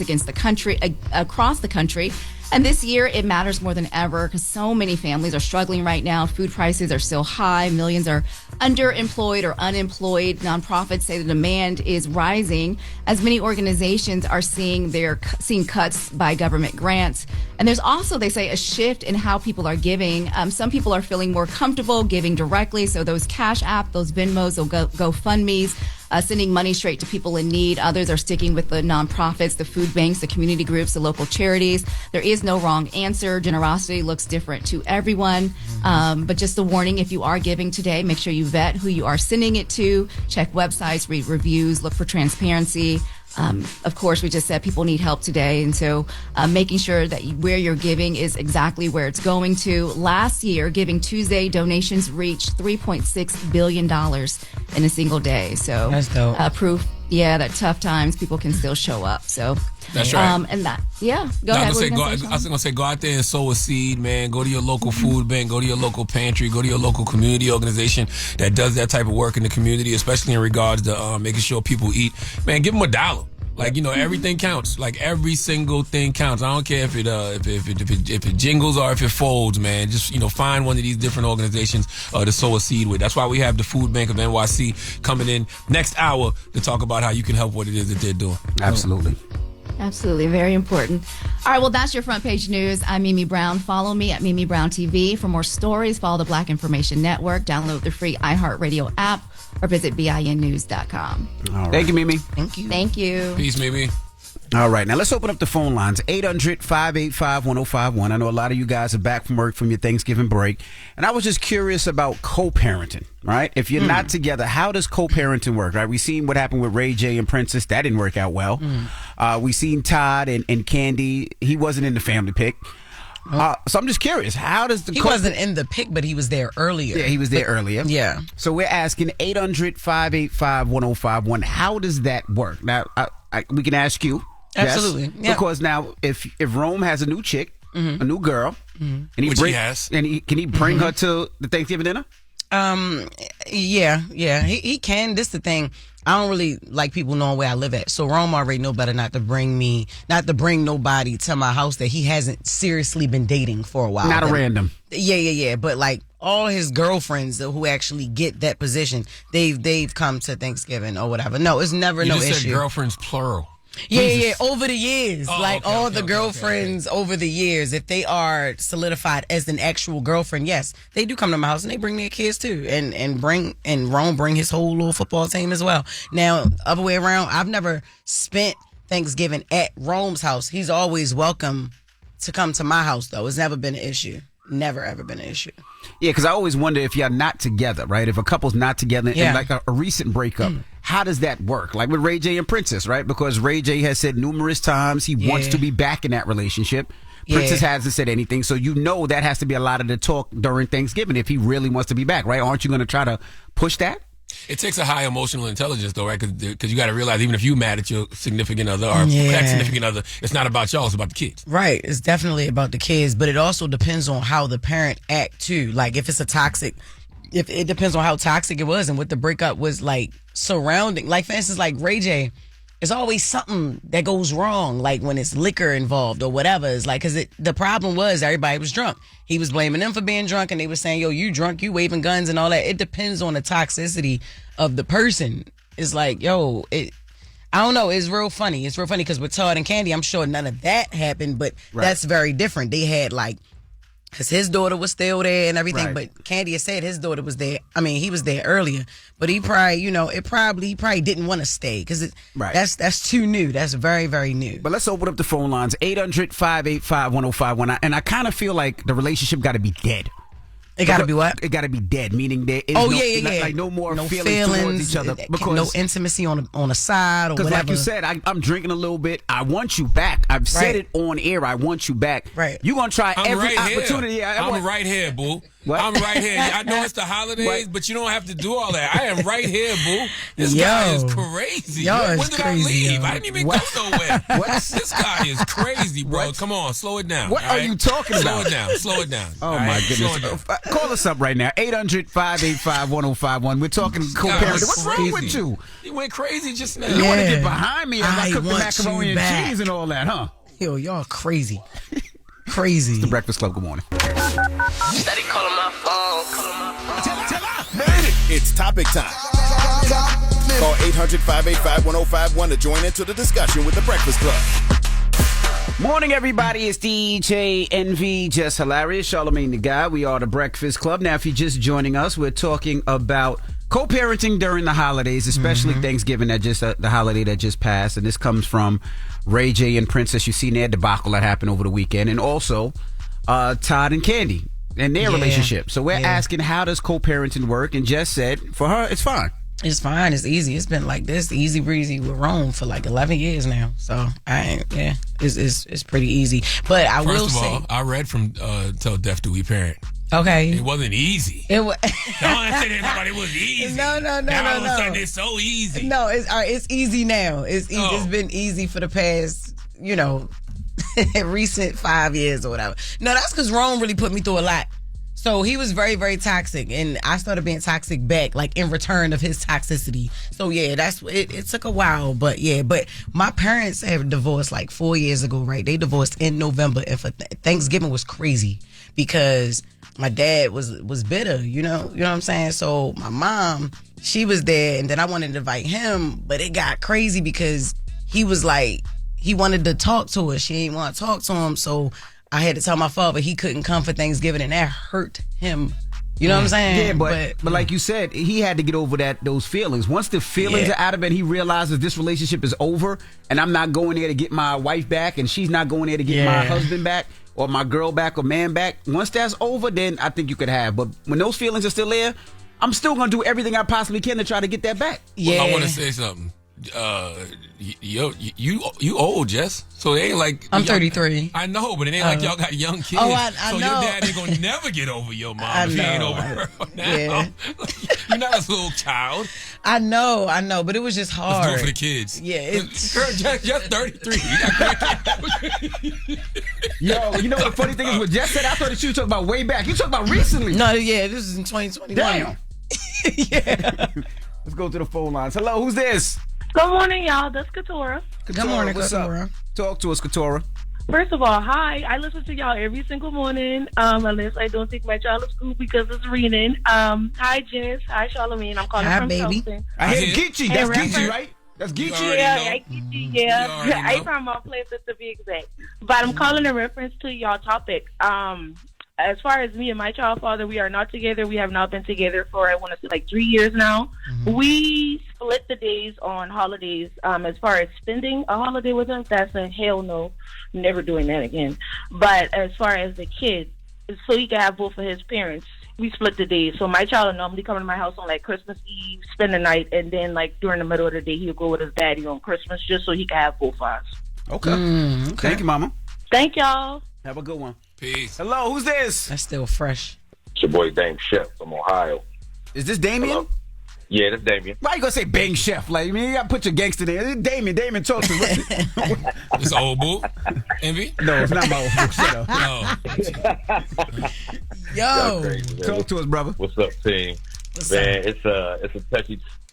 across the country. And this year, it matters more than ever because so many families are struggling right now. Food prices are still high. Millions are underemployed or unemployed. Nonprofits say the demand is rising as many organizations are seeing cuts by government grants. And there's also, they say, a shift in how people are giving. Some people are feeling more comfortable giving directly. So those Cash App, those Venmos, those GoFundMes, sending money straight to people in need. Others are sticking with the nonprofits, the food banks, the community groups, the local charities. There is no wrong answer. Generosity looks different to everyone. But just a warning, if you are giving today, make sure you vet who you are sending it to. Check websites, read reviews, look for transparency. Of course, we just said people need help today. And so making sure that where you're giving is exactly where it's going to. Last year, Giving Tuesday, donations reached $3.6 billion in a single day. So that's dope. Proof, that tough times, people can still show up. So that's right. And that, go ahead. I was going to say, go out there and sow a seed, man. Go to your local food bank, go to your local pantry, go to your local community organization that does that type of work in the community, especially in regards to making sure people eat. Man, give them $1. Like, everything counts. Like, every single thing counts. I don't care if it jingles or if it folds, man. Just, find one of these different organizations to sow a seed with. That's why we have the Food Bank of NYC coming in next hour to talk about how you can help what it is that they're doing. Absolutely. Absolutely. Very important. All right. Well, that's your front page news. I'm Mimi Brown. Follow me at Mimi Brown TV. For more stories, follow the Black Information Network. Download the free iHeartRadio app or visit BINnews.com. All right. Thank you, Mimi. Thank you. Thank you. Peace, Mimi. All right. Now, let's open up the phone lines. 800-585-1051. I know a lot of you guys are back from work from your Thanksgiving break. And I was just curious about co-parenting, right? If you're not together, how does co-parenting work, right? We've seen what happened with Ray J and Princess. That didn't work out well. We've seen Todd and Candy. He wasn't in the family pick. So I'm just curious, how does the... He wasn't in the pick, but he was there earlier. Yeah, he was there earlier. Yeah. So we're asking 800-585-1051. How does that work? Now, we can ask you. Absolutely. Yes, yeah. Because now, if Rome has a new chick, a new girl, and Which he has. And can he bring her to the Thanksgiving dinner? Yeah, he can. This the thing. I don't really like people knowing where I live at. So Rome already know better not to bring nobody to my house that he hasn't seriously been dating for a while. Not a random. Yeah. But like all his girlfriends who actually get that position, they've come to Thanksgiving or whatever. No, it's never You no just issue. said girlfriends plural. Yeah, over the years. Okay, girlfriends over the years, if they are solidified as an actual girlfriend, yes, they do come to my house and they bring their kids too. And Rome bring his whole little football team as well. Now, other way around, I've never spent Thanksgiving at Rome's house. He's always welcome to come to my house, though. It's never been an issue. Never, ever been an issue. Yeah, because I always wonder if y'all not together, right? If a couple's not together and like a recent breakup, how does that work? Like with Ray J and Princess, right? Because Ray J has said numerous times he wants to be back in that relationship. Princess hasn't said anything. So that has to be a lot of the talk during Thanksgiving if he really wants to be back, right? Aren't you going to try to push that? It takes a high emotional intelligence, though, right? Because you got to realize, even if you mad at your significant other or ex-significant other, it's not about y'all, it's about the kids. Right. It's definitely about the kids, but it also depends on how the parent act, too. Like, if it's if it depends on how toxic it was and what the breakup was, like, surrounding. Like, for instance, like Ray J, there's always something that goes wrong, like when it's liquor involved or whatever. It's like, because the problem was everybody was drunk. He was blaming them for being drunk, and they were saying, yo, you drunk, you waving guns and all that. It depends on the toxicity of the person. It's like, yo, I don't know. It's real funny. It's real funny because with Todd and Candy, I'm sure none of that happened, but that's very different. They had because his daughter was still there and everything, but Candy had said his daughter was there. I mean, he was there earlier, but he probably, he probably didn't want to stay because that's too new. That's very, very new. But let's open up the phone lines, 800-585-1051. And I kind of feel like the relationship got to be dead. It got to be what? It got to be dead, meaning there is like no more feelings towards each other. Because no intimacy on the side or whatever. Because like you said, I'm drinking a little bit. I want you back. I've said it on air. I want you back. Right. You're going to try every opportunity. I'm right here, boo. What? I'm right here. I know it's the holidays, but you don't have to do all that. I am right here, boo. This guy is crazy. When did I leave? I didn't even go nowhere. This guy is crazy, bro. Come on, slow it down. What are you talking about? Slow it down. Oh, my goodness. Call us up right now, 800-585-1051. We're talking co-parenting. What's wrong with you? He went crazy just now. You want to get behind me and I cook the want macaroni you and back. cheese and all that, huh? Yo, y'all crazy. Crazy. It's the Breakfast Club. Good morning. Steady calling my phone. Made it. It's topic time. Call 800-585-1051 to join into the discussion with the Breakfast Club. Morning, everybody. It's DJ NV, Jess Hilarious, Charlamagne the Guy. We are the Breakfast Club. Now, if you're just joining us, we're talking about co-parenting during the holidays, especially Thanksgiving, the holiday that just passed. And this comes from Ray J and Princess. You've seen their debacle that happened over the weekend. And also Todd and Candy and their relationship. So we're asking, how does co-parenting work? And Jess said, for her, it's fine. It's fine. It's easy. It's been like this, easy breezy with Rome for like 11 years now. So it's pretty easy. But I will say, first of all, I read from Tell Deaf Do We Parent. Okay, it wasn't easy. It was. Don't say that it was easy. No. Now all of a sudden it's so easy. No, it's easy now. It's easy. It's been easy for the past, recent 5 years or whatever. No, that's because Rome really put me through a lot. So he was very, very toxic, and I started being toxic back, like in return of his toxicity. So yeah, that's it took a while, but my parents have divorced like 4 years ago, right? They divorced in November, and for Thanksgiving was crazy because my dad was bitter, you know what I'm saying? So my mom, she was there, and then I wanted to invite him, but it got crazy because he was like, he wanted to talk to her. She didn't want to talk to him, so I had to tell my father he couldn't come for Thanksgiving, and that hurt him. You know what I'm saying? Yeah, but like you said, he had to get over those feelings. Once the feelings are out of it, he realizes this relationship is over, and I'm not going there to get my wife back, and she's not going there to get my husband back, or my girl back, or man back. Once that's over, then I think you could have. But when those feelings are still there, I'm still going to do everything I possibly can to try to get that back. Yeah. Well, I want to say something. You old, Jess. So it ain't like I'm 33. I know, but it ain't like y'all got young kids. Oh, I so know. your dad ain't gonna never get over your mom if he ain't over her now. Yeah. You're not a little child. I know, but it was just hard. Let's do it for the kids. Yeah, girl, Jess 33. Yo, you know what the funny thing is? What Jess said, I thought that you were talking about way back. You talking about recently? No, yeah, this is in 2021. Damn. Yeah. Let's go to the phone lines. Hello, who's this? Good morning, y'all. That's Katora. Good morning, what's Katora. up? Talk to us, Katora. First of all, hi. I listen to y'all every single morning, unless I don't take my child to school because it's raining. Hi, Jess. Hi, Charlamagne. I'm calling from baby. Charleston. I hear Geechee. That's Geechee, right? That's Geechee. Yeah, Geechee. Yeah. I'm from my place to be exact. But I'm calling in reference to y'all topic. As far as me and my child father, we are not together. We have not been together for, I want to say, like 3 years now. Mm-hmm. We split the days on holidays. As far as spending a holiday with him, that's a hell no. Never doing that again. But as far as the kid, so he can have both of his parents, we split the days. So my child will normally come to my house on like Christmas Eve, spend the night, and then like during the middle of the day, he'll go with his daddy on Christmas just so he can have both of us. Okay. Thank you, Mama. Thank y'all. Have a good one. Peace. Hello, who's this? That's still fresh. It's your boy Dame Chef from Ohio. Is this Damien? Hello? Yeah, this Damien. Why you gonna say Bang Chef? Like, I mean, you gotta put your gangster there. It's Damien. Damien, talk to me. It's old boo. Envy? No, it's not my old boo. Shut up. Yo, crazy, talk to us, brother. What's up, team? What's man, up? it's a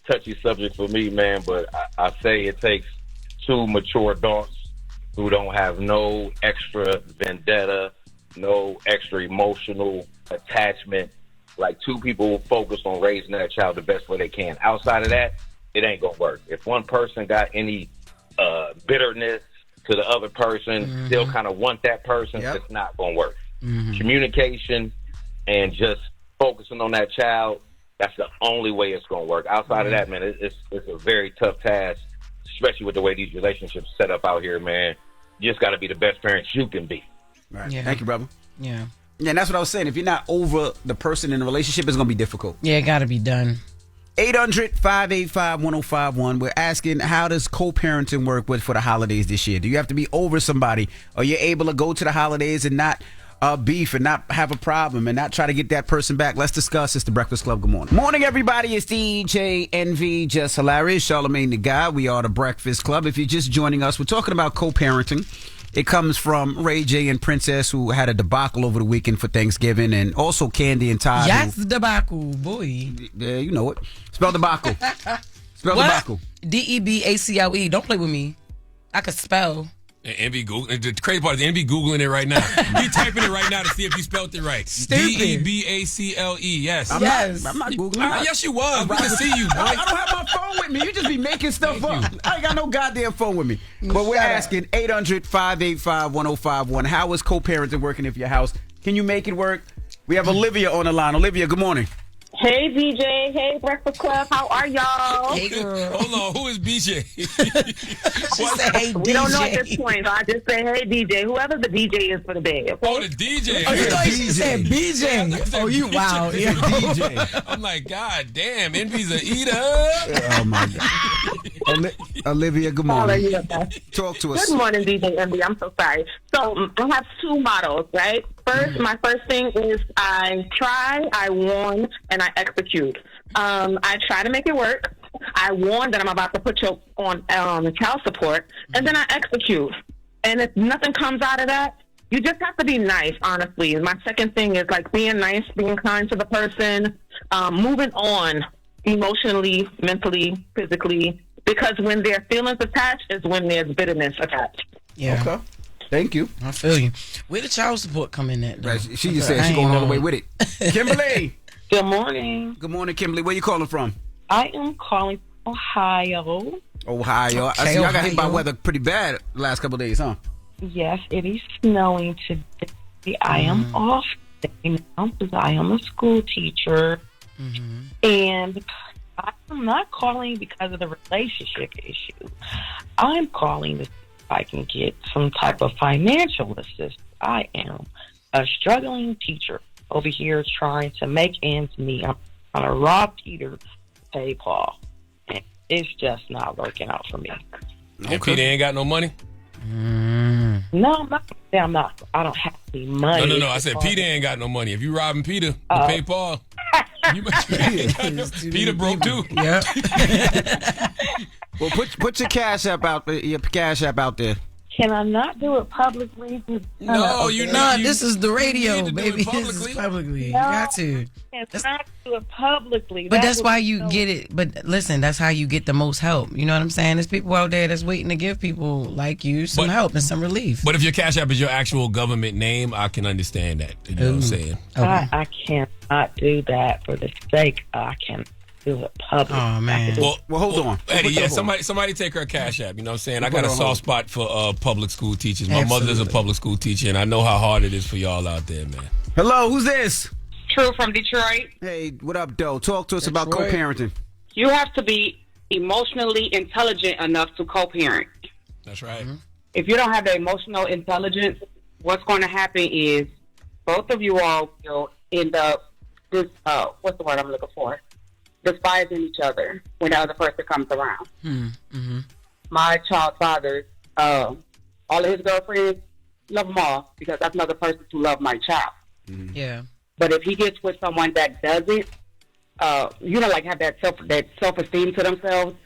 touchy subject for me, man. But I say it takes two mature adults who don't have no extra vendetta, no extra emotional attachment. Like two people focused on raising that child the best way they can. Outside of that, it ain't gonna work. If one person got any bitterness to the other person, still kind of want that person, it's not gonna work. Communication and just focusing on that child, that's the only way it's gonna work. Outside of that, man, it's a very tough task, especially with the way these relationships set up out here, man. You just got to be the best parents you can be. Right. Yeah. Thank you, brother. Yeah. Yeah, and that's what I was saying. If you're not over the person in the relationship, it's going to be difficult. Yeah, it got to be done. 800-585-1051. We're asking, how does co-parenting work for the holidays this year? Do you have to be over somebody? Are you able to go to the holidays and not beef and not have a problem and not try to get that person back? Let's discuss. It's the Breakfast Club. Good morning. Morning, everybody. It's DJ NV, Jess Hilarious, Charlamagne the Guy. We are the Breakfast Club. If you're just joining us, we're talking about co-parenting. It comes from Ray J and Princess, who had a debacle over the weekend for Thanksgiving, and also Candy and Todd. Yes, debacle, boy. Yeah, you know it. Spell debacle. Spell What? debacle. DEBACLE. Don't play with me. I could spell. Envy Googling. The crazy part is Envy Googling it right now. He typing it right now to see if you spelled it right. DEBACLE. Yes. I'm not Googling. Yes, you was. We can see you, boy. I don't have my phone with me. You just be making stuff up. I ain't got no goddamn phone with me. But we're asking 800-585-1051. How is co-parenting working in your house? Can you make it work? We have Olivia on the line. Olivia, good morning. Hey, BJ. Hey, Breakfast Club. How are y'all? Hey, girl. Hold on. Who is BJ? She said, hey, DJ. We don't know at this point, so I just say, hey, DJ. Whoever the DJ is for the day. Okay? Oh, the DJ. Oh, you thought she said BJ. Oh, you wow. Yeah. DJ. I'm like, God damn, Envy's a eater. Oh, my God. Olivia, good morning. Talk to us. Good morning, DJ Envy. I'm so sorry. So I have two models, right? First, my first thing is I try, I warn, and I execute. I try to make it work. I warn that I'm about to put you on child support, and then I execute. And if nothing comes out of that, you just have to be nice, honestly. And my second thing is like being nice, being kind to the person, moving on emotionally, mentally, physically, because when there's feelings attached is when there's bitterness attached. Yeah. Okay. Thank you. I feel you. Where the child support come in at? Right. She just said she's going all the way with it. Kimberly. Good morning. Good morning, Kimberly. Where you calling from? I am calling from Ohio. Ohio. Okay, I see y'all got hit by Ohio. weather pretty bad the last couple of days, huh? Yes, it is snowing today. I am off today now because I am a school teacher. And I'm not calling because of the relationship issue. I'm calling to see if I can get some type of financial assistance. I am a struggling teacher over here trying to make ends meet. I'm trying to rob Peter to pay Paul. And it's just not working out for me. And Peter ain't got no money? No, I'm not. I don't have any money. No. I said Peter ain't got no money. If you robbing Peter to pay Paul, Peter broke too. Yeah. Well, put your cash app out there. Can I not do it publicly? No, you No, this is the radio, to do baby. it This is publicly. You No. got to. Can not do it publicly. But that's why you get it. But listen, that's how you get the most help. You know what I'm saying? There's people out there that's waiting to give people like you some help and some relief. But if your cash app is your actual government name, I can understand that. You know what I'm saying? I cannot do that for the sake. I can do it publicly. Oh man. Well, hold on. Eddie, somebody take her cash app. You know what I'm saying? I got a soft spot for public school teachers. My mother's a public school teacher, and I know how hard it is for y'all out there, man. Hello, who's this? True from Detroit. Hey, what up, Doe? Talk to us about co-parenting. You have to be emotionally intelligent enough to co-parent. That's right. If you don't have the emotional intelligence, what's going to happen is both of you all will end up, what's the word I'm looking for? Despising each other when the other person comes around. My child's father, all of his girlfriends, love them all because that's another person to love my child. Yeah. But if he gets with someone that doesn't, like have that self-esteem to themselves,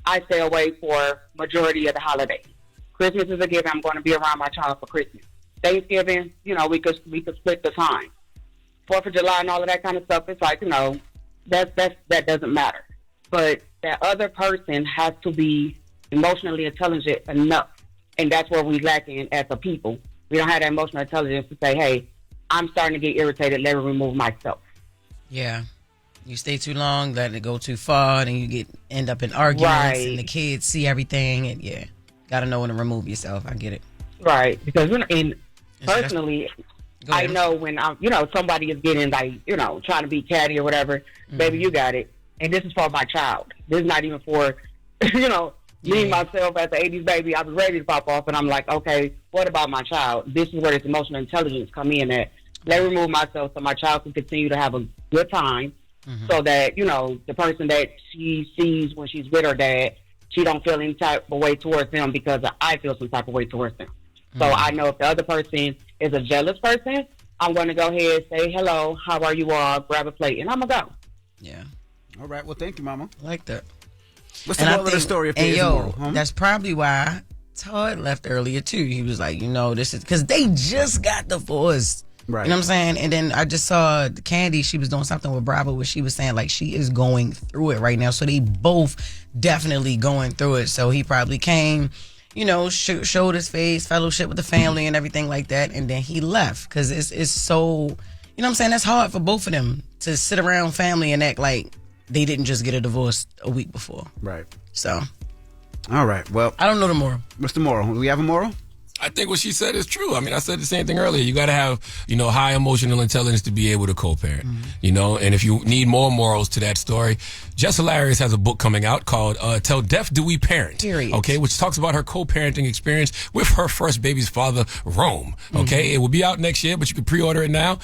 I stay away for majority of the holidays. Christmas is a given. I'm going to be around my child for Christmas. Thanksgiving, we could split the time. 4th of July and all of that kind of stuff. It's like, that doesn't matter. But that other person has to be emotionally intelligent enough, and that's where we lacking as a people. We don't have that emotional intelligence to say, hey, I'm starting to get irritated, let me remove myself. Yeah. You stay too long, let it go too far, then you end up in arguments, and the kids see everything, and got to know when to remove yourself. I get it. Right. Because personally, I know when somebody is getting trying to be catty or whatever, baby, you got it. And this is for my child. This is not even for, me myself as an 80s baby. I was ready to pop off, and I'm like, okay, what about my child? This is where this emotional intelligence come in at. Let me remove myself so my child can continue to have a good time so that, the person that she sees when she's with her dad, she don't feel any type of way towards them because I feel some type of way towards them. So I know if the other person is a jealous person, I'm going to go ahead, say hello, how are you all, grab a plate, and I'm going to go. Yeah. All right. Well, thank you, Mama. I like that. What's the moral of the story? If there is a moral? That's probably why Todd left earlier, too. He was like, this is because they just got divorced. Right. You know what I'm saying? And then I just saw Candy, she was doing something with Bravo where she was saying like she is going through it right now. So they both definitely going through it. So he probably came, showed his face, fellowship with the family and everything like that, and then he left because it's so, you know what I'm saying, that's hard for both of them to sit around family and act like they didn't just get a divorce a week before. Right. So. All right. Well, I don't know the moral. What's the moral? Do we have a moral? I think what she said is true. I mean, I said the same thing earlier. You got to have, high emotional intelligence to be able to co-parent, and if you need more morals to that story, Jess Hilarious has a book coming out called Till Death Do We Parent? Period. Okay, which talks about her co-parenting experience with her first baby's father, Rome. Okay, It will be out next year, but you can pre-order it now.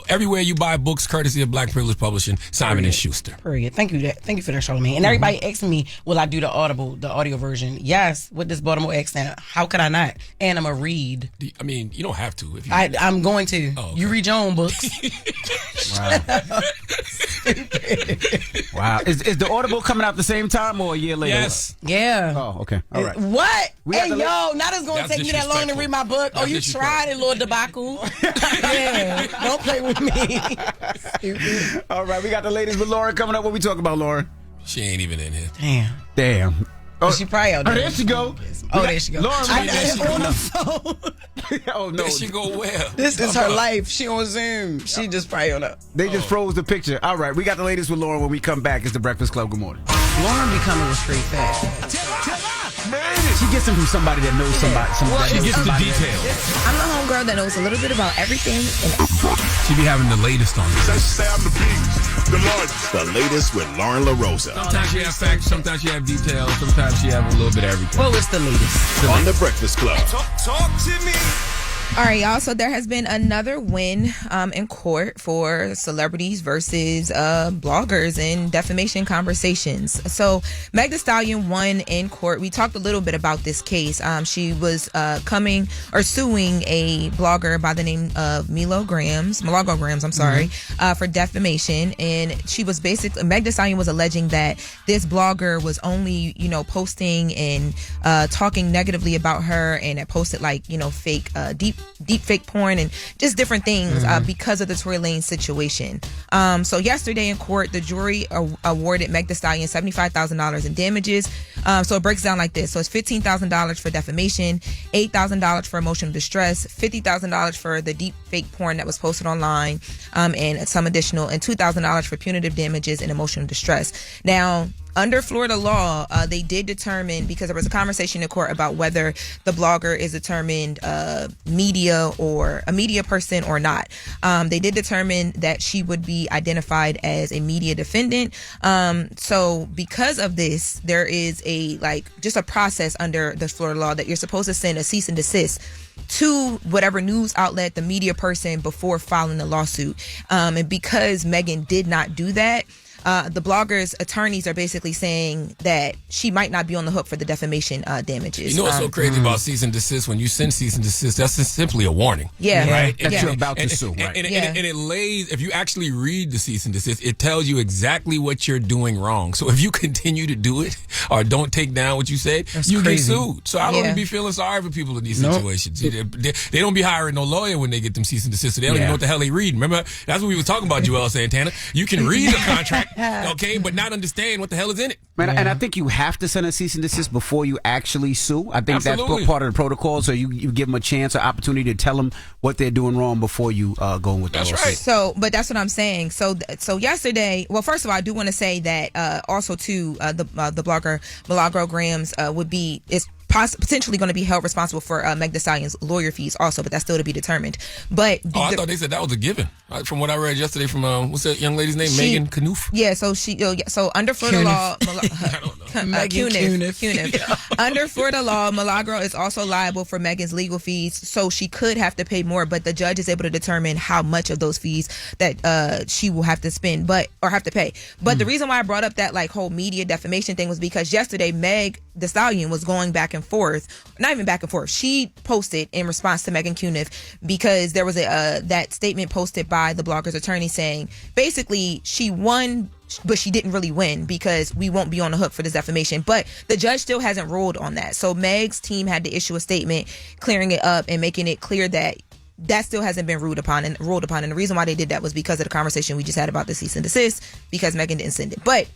Everywhere you buy books, courtesy of Black Privilege Publishing, Simon & Schuster. Period. Thank you for that, Charlamagne. And everybody asking me, will I do the audio version? Yes, with this Baltimore accent. How could I not? And I'm a read. I mean, you don't have to. If you I'm going to. Oh, okay. You read your own books. Wow. Is the Audible coming out the same time or a year later? Yes. Yeah. Oh, okay. All right. What? Hey, now it's going to take me that long to read my book. That's you tried it, Lord Debacle. Yeah. Don't play with me. All right. We got the ladies with Loren coming up. What we talking about, Loren? She ain't even in here. Damn. Oh, she probably out there. Oh, there she go. There she go. Loren, I got it on the phone. Oh, no. There she go where? This is her life. She on Zoom. She just probably on up. They just froze the picture. All right. We got the ladies with Loren. When we come back, it's the Breakfast Club. Good morning. Loren be coming with straight facts. She gets them from somebody that knows somebody. She gets the details. I'm the homegirl that knows a little bit about everything. She be having the latest on this. The latest with Loren LoRosa. Sometimes she have facts, sometimes she have details, sometimes she have a little bit of everything. Well, it's the latest. On the Breakfast Club. Talk to me. All right, y'all. So there has been another win in court for celebrities versus bloggers in defamation conversations. So Meg Thee Stallion won in court. We talked a little bit about this case. She was suing a blogger by the name of Milagro Grams, for defamation. And she was basically, Meg Thee Stallion was alleging that this blogger was only, posting and talking negatively about her, and it posted fake deep fake porn and just different things because of the Tory Lanez situation. So yesterday in court, the jury awarded Meg Thee Stallion $75,000 in damages. So it breaks down like this. So it's $15,000 for defamation, $8,000 for emotional distress, $50,000 for the deep fake porn that was posted online, and some additional, and $2,000 for punitive damages and emotional distress. Now, under Florida law, they did determine, because there was a conversation in court about whether the blogger is determined media or a media person or not. They did determine that she would be identified as a media defendant. So because of this, there is just a process under the Florida law that you're supposed to send a cease and desist to whatever news outlet, the media person, before filing the lawsuit. And because Megan did not do that, the blogger's attorneys are basically saying that she might not be on the hook for the defamation damages. You know what's so crazy about cease and desist? When you send cease and desist, that's just simply a warning. Yeah. Right? That you're about to sue. Right. And it lays, if you actually read the cease and desist, it tells you exactly what you're doing wrong. So if you continue to do it or don't take down what you said, you get sued. So I don't even be feeling sorry for people in these situations. They don't be hiring no lawyer when they get them cease and desist. So they don't even know what the hell they read. Remember, that's what we were talking about, Joel Santana. You can read the contract. Okay, but not understand what the hell is in it. Man, and I think you have to send a cease and desist before you actually sue. I think that's part of the protocol, so you give them a chance or opportunity to tell them what they're doing wrong before you go in with the lawsuit. Right. So, but that's what I'm saying. So yesterday, well, first of all, I do want to say that also too, the blogger Milagro Grams is potentially going to be held responsible for Meg Thee Stallion's lawyer fees also, but that's still to be determined. But I thought they said that was a given. From what I read yesterday from what's that young lady's name? Megan Knuth? Yeah, so under Florida law, Knuth. Under Florida law, Milagro is also liable for Megan's legal fees, so she could have to pay more, but the judge is able to determine how much of those fees that she will have to spend, or have to pay. But the reason why I brought up that whole media defamation thing was because yesterday Meg Thee Stallion was going back and forth, not even back and forth. She posted in response to Megan Knuth because there was that statement posted by the blogger's attorney saying basically she won, but she didn't really win because we won't be on the hook for this defamation. But the judge still hasn't ruled on that. So Meg's team had to issue a statement clearing it up and making it clear that still hasn't been ruled upon. And the reason why they did that was because of the conversation we just had about the cease and desist, because Megan didn't send it. But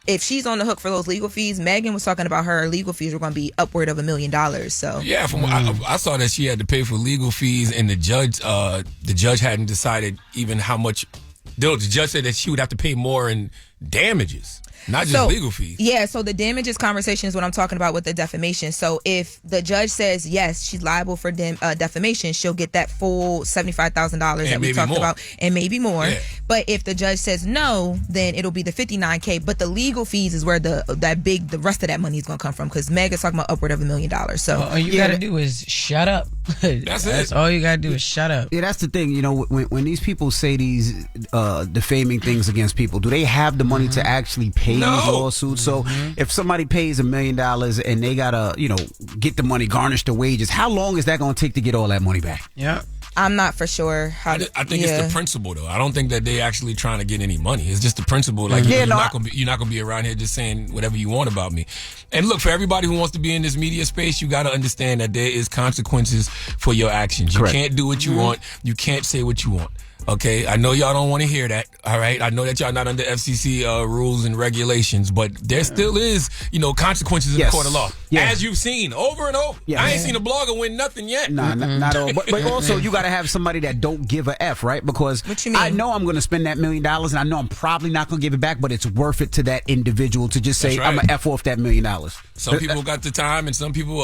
if she's on the hook for those legal fees, Megan was talking about her legal fees were going to be upward of $1 million. So yeah, from I saw that she had to pay for legal fees, and the judge hadn't decided even how much. The judge said that she would have to pay more in damages. Not just legal fees. Yeah, so the damages conversation is what I'm talking about with the defamation. So if the judge says, yes, she's liable for defamation, she'll get that full $75,000 that we talked about, and maybe more. Yeah. But if the judge says no, then it'll be the $59K. But the legal fees is where the rest of that money is going to come from, because Meg is talking about upward of $1 million. So all you got to do is shut up. That's all you got to do is shut up. Yeah, that's the thing. You know, when these people say these defaming things against people, do they have the money to actually pay these lawsuits? So if somebody pays $1 million and they gotta, get the money, garnish the wages, how long is that going to take to get all that money back? Yeah. I'm not for sure. I think it's the principle, though. I don't think that they actually trying to get any money. It's just the principle. Like you're not gonna be around here just saying whatever you want about me. And look, for everybody who wants to be in this media space, you got to understand that there is consequences for your actions. You can't do what you want. You can't say what you want. Okay, I know y'all don't want to hear that. All right, I know that y'all not under FCC rules and regulations, but there still is, consequences in the court of law, as you've seen over and over. I ain't seen a blogger win nothing yet. Nah, not all. But also, you got to have somebody that don't give a f, right? Because I know I'm going to spend that $1 million, and I know I'm probably not going to give it back, but it's worth it to that individual to just say, I'm gonna f off that $1 million. Some people got the time, and some people,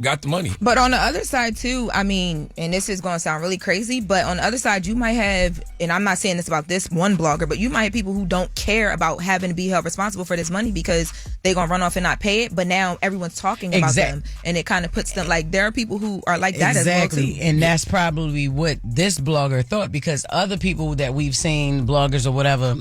got the money. But on the other side too, I mean, and this is going to sound really crazy, but on the other side, you might have, and I'm not saying this about this one blogger, but you might have people who don't care about having to be held responsible for this money because they're going to run off and not pay it, but now everyone's talking about them, and it kind of puts them, like, there are people who are like that as well too. And that's probably what this blogger thought, because other people that we've seen, bloggers or whatever,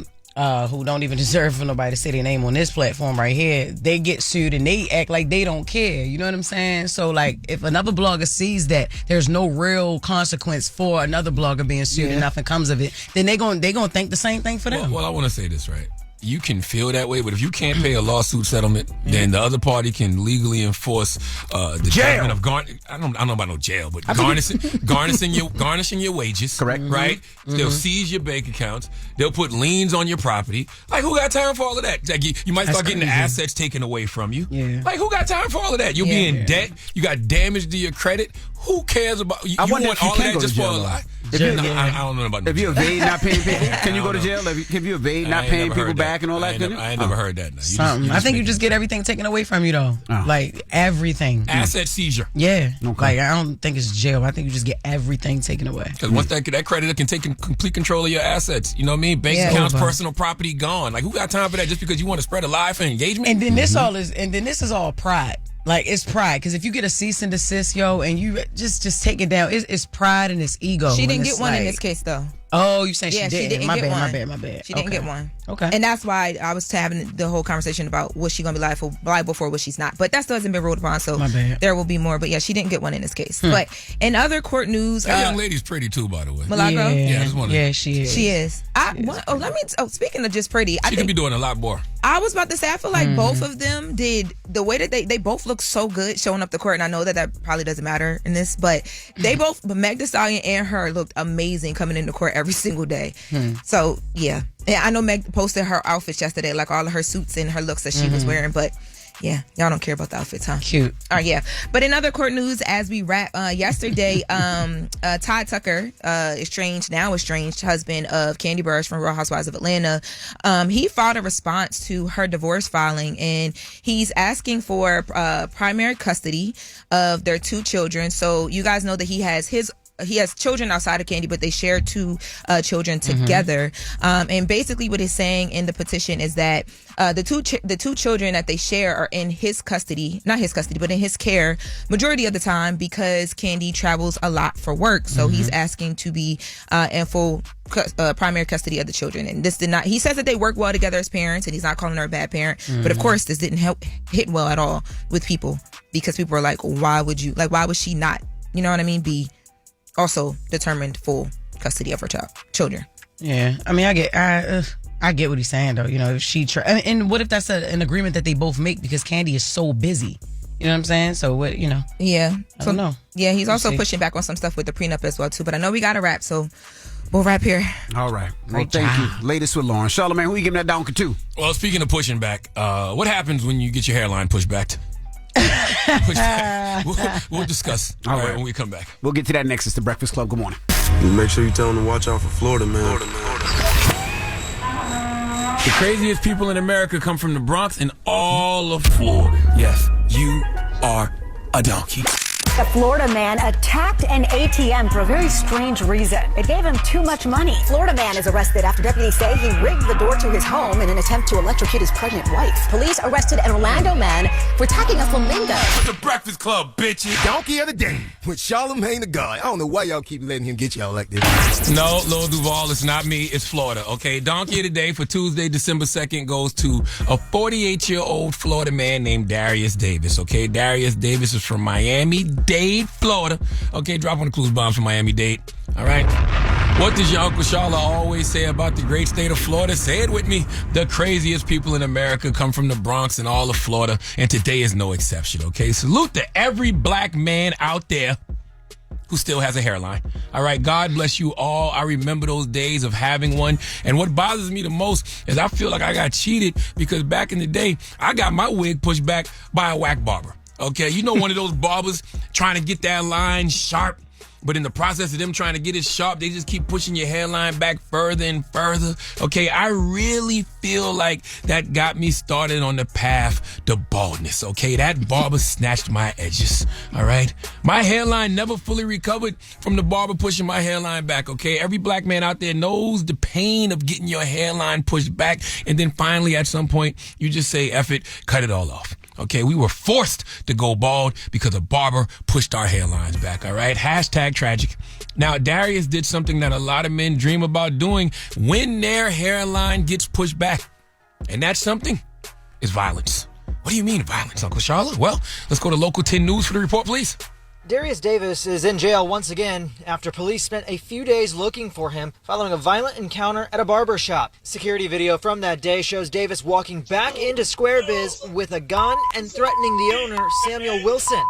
who don't even deserve for nobody to say their name on this platform right here, they get sued and they act like they don't care. You know what I'm saying? So, like, if another blogger sees that there's no real consequence for another blogger being sued and nothing comes of it, then they gonna think the same thing for them. Well, I want to say this, right? You can feel that way, but if you can't pay a lawsuit settlement, then the other party can legally enforce the judgment of I don't know about no jail, but garnishing your wages. Correct. Right? They'll seize your bank accounts. They'll put liens on your property. Like, who got time for all of that? Like, you might start getting the assets taken away from you. Yeah. Like, who got time for all of that? You'll be in debt. You got damage to your credit. Who cares about you? You want all that just for a lie? I don't know about that. If you evade not paying people, can you go to jail? If you evade not paying people back and all that? I ain't never heard that. I think you just get everything taken away from you, though. Like, everything. Asset seizure. Yeah. Okay. Like, I don't think it's jail. I think you just get everything taken away. Because once that creditor can take complete control of your assets, you know what I mean? Bank accounts, personal property gone. Like, who got time for that just because you want to spread a lie for engagement? And then this is all pride. Like, it's pride, because if you get a cease and desist, and you just take it down, it's pride and it's ego. She didn't get one in this case, though. Oh, you saying she didn't? She didn't my get bad, one. My bad. She didn't get one. Okay. And that's why I was having the whole conversation about what she going to be liable for, what she's not. But that still hasn't been ruled upon, so there will be more. But yeah, she didn't get one in this case. But in other court news... That young lady's pretty too, by the way. Milagro? Yeah, I just wanted she is. She is. Speaking of just pretty... She could be doing a lot more. I was about to say, I feel like both of them did the way that they both look so good showing up to court, and I know that probably doesn't matter in this, but they both, Meg Thee Stallion and her, looked amazing coming into court every single day. So yeah, and I know Meg posted her outfits yesterday, like all of her suits and her looks that she was wearing, but yeah, y'all don't care about the outfits, huh? Cute. Yeah. But in other court news, as we wrap, yesterday, Todd Tucker, estranged husband of Kandi Burrush from Real Housewives of Atlanta, he filed a response to her divorce filing, and he's asking for primary custody of their 2 children. So you guys know that he has children outside of Kandi, but they share 2 children together. And basically what he's saying in the petition is that the two children that they share are in his custody, not his custody, but in his care majority of the time, because Kandi travels a lot for work. So he's asking to be in full primary custody of the children. And this did not, he says that they work well together as parents, and he's not calling her a bad parent. But of course, this didn't hit well at all with people, because people are like, why would she not, you know what I mean, be also determined full custody of her children? Yeah, I mean, I get what he's saying, though. You know, if she and what if that's an agreement that they both make, because Kandi is so busy? You know what I'm saying? So what, Yeah. I don't know. Yeah, he's also pushing back on some stuff with the prenup as well too. But I know we got to wrap, so We'll wrap here. All right. Well, thank you. Latest with Loren. Charlamagne, who you giving that donkey to? Well, speaking of pushing back, what happens when you get your hairline pushed back? We'll discuss all right when we come back. We'll get to that next. It's the Breakfast Club. Good morning. You make sure you tell them to watch out for Florida, man. The craziest people in America come from the Bronx and all of Florida. Yes, you are a donkey. A Florida man attacked an ATM for a very strange reason. It gave him too much money. Florida man is arrested after deputies say he rigged the door to his home in an attempt to electrocute his pregnant wife. Police arrested an Orlando man for attacking a flamingo. The Breakfast Club, bitches. Donkey of the day with Charlamagne the God. I don't know why y'all keep letting him get y'all like this. No, Lil Duval, it's not me. It's Florida, okay? Donkey of the day for Tuesday, December 2nd goes to a 48-year-old Florida man named Darius Davis, okay? Darius Davis is from Miami-Dade, Florida. Okay, drop on the clues bomb from Miami-Dade, all right? What does your Uncle Sharla always say about the great state of Florida? Say it with me. The craziest people in America come from the Bronx and all of Florida, and today is no exception, okay? Salute to every black man out there who still has a hairline. All right, God bless you all. I remember those days of having one. And what bothers me the most is I feel like I got cheated because back in the day, I got my wig pushed back by a whack barber. Okay, you know, one of those barbers trying to get that line sharp, but in the process of them trying to get it sharp, they just keep pushing your hairline back further and further. Okay, I really feel like that got me started on the path to baldness. Okay, that barber snatched my edges. All right, my hairline never fully recovered from the barber pushing my hairline back. Okay, every black man out there knows the pain of getting your hairline pushed back, and then finally at some point you just say, F it, cut it all off. Okay, we were forced to go bald because a barber pushed our hairlines back, all right? Hashtag tragic. Now, Darius did something that a lot of men dream about doing when their hairline gets pushed back. And that something is violence. What do you mean violence, Uncle Charlotte? Well, let's go to Local 10 News for the report, please. Darius Davis is in jail once again after police spent a few days looking for him following a violent encounter at a barber shop. Security video from that day shows Davis walking back into Square Biz with a gun and threatening the owner, Samuel Wilson.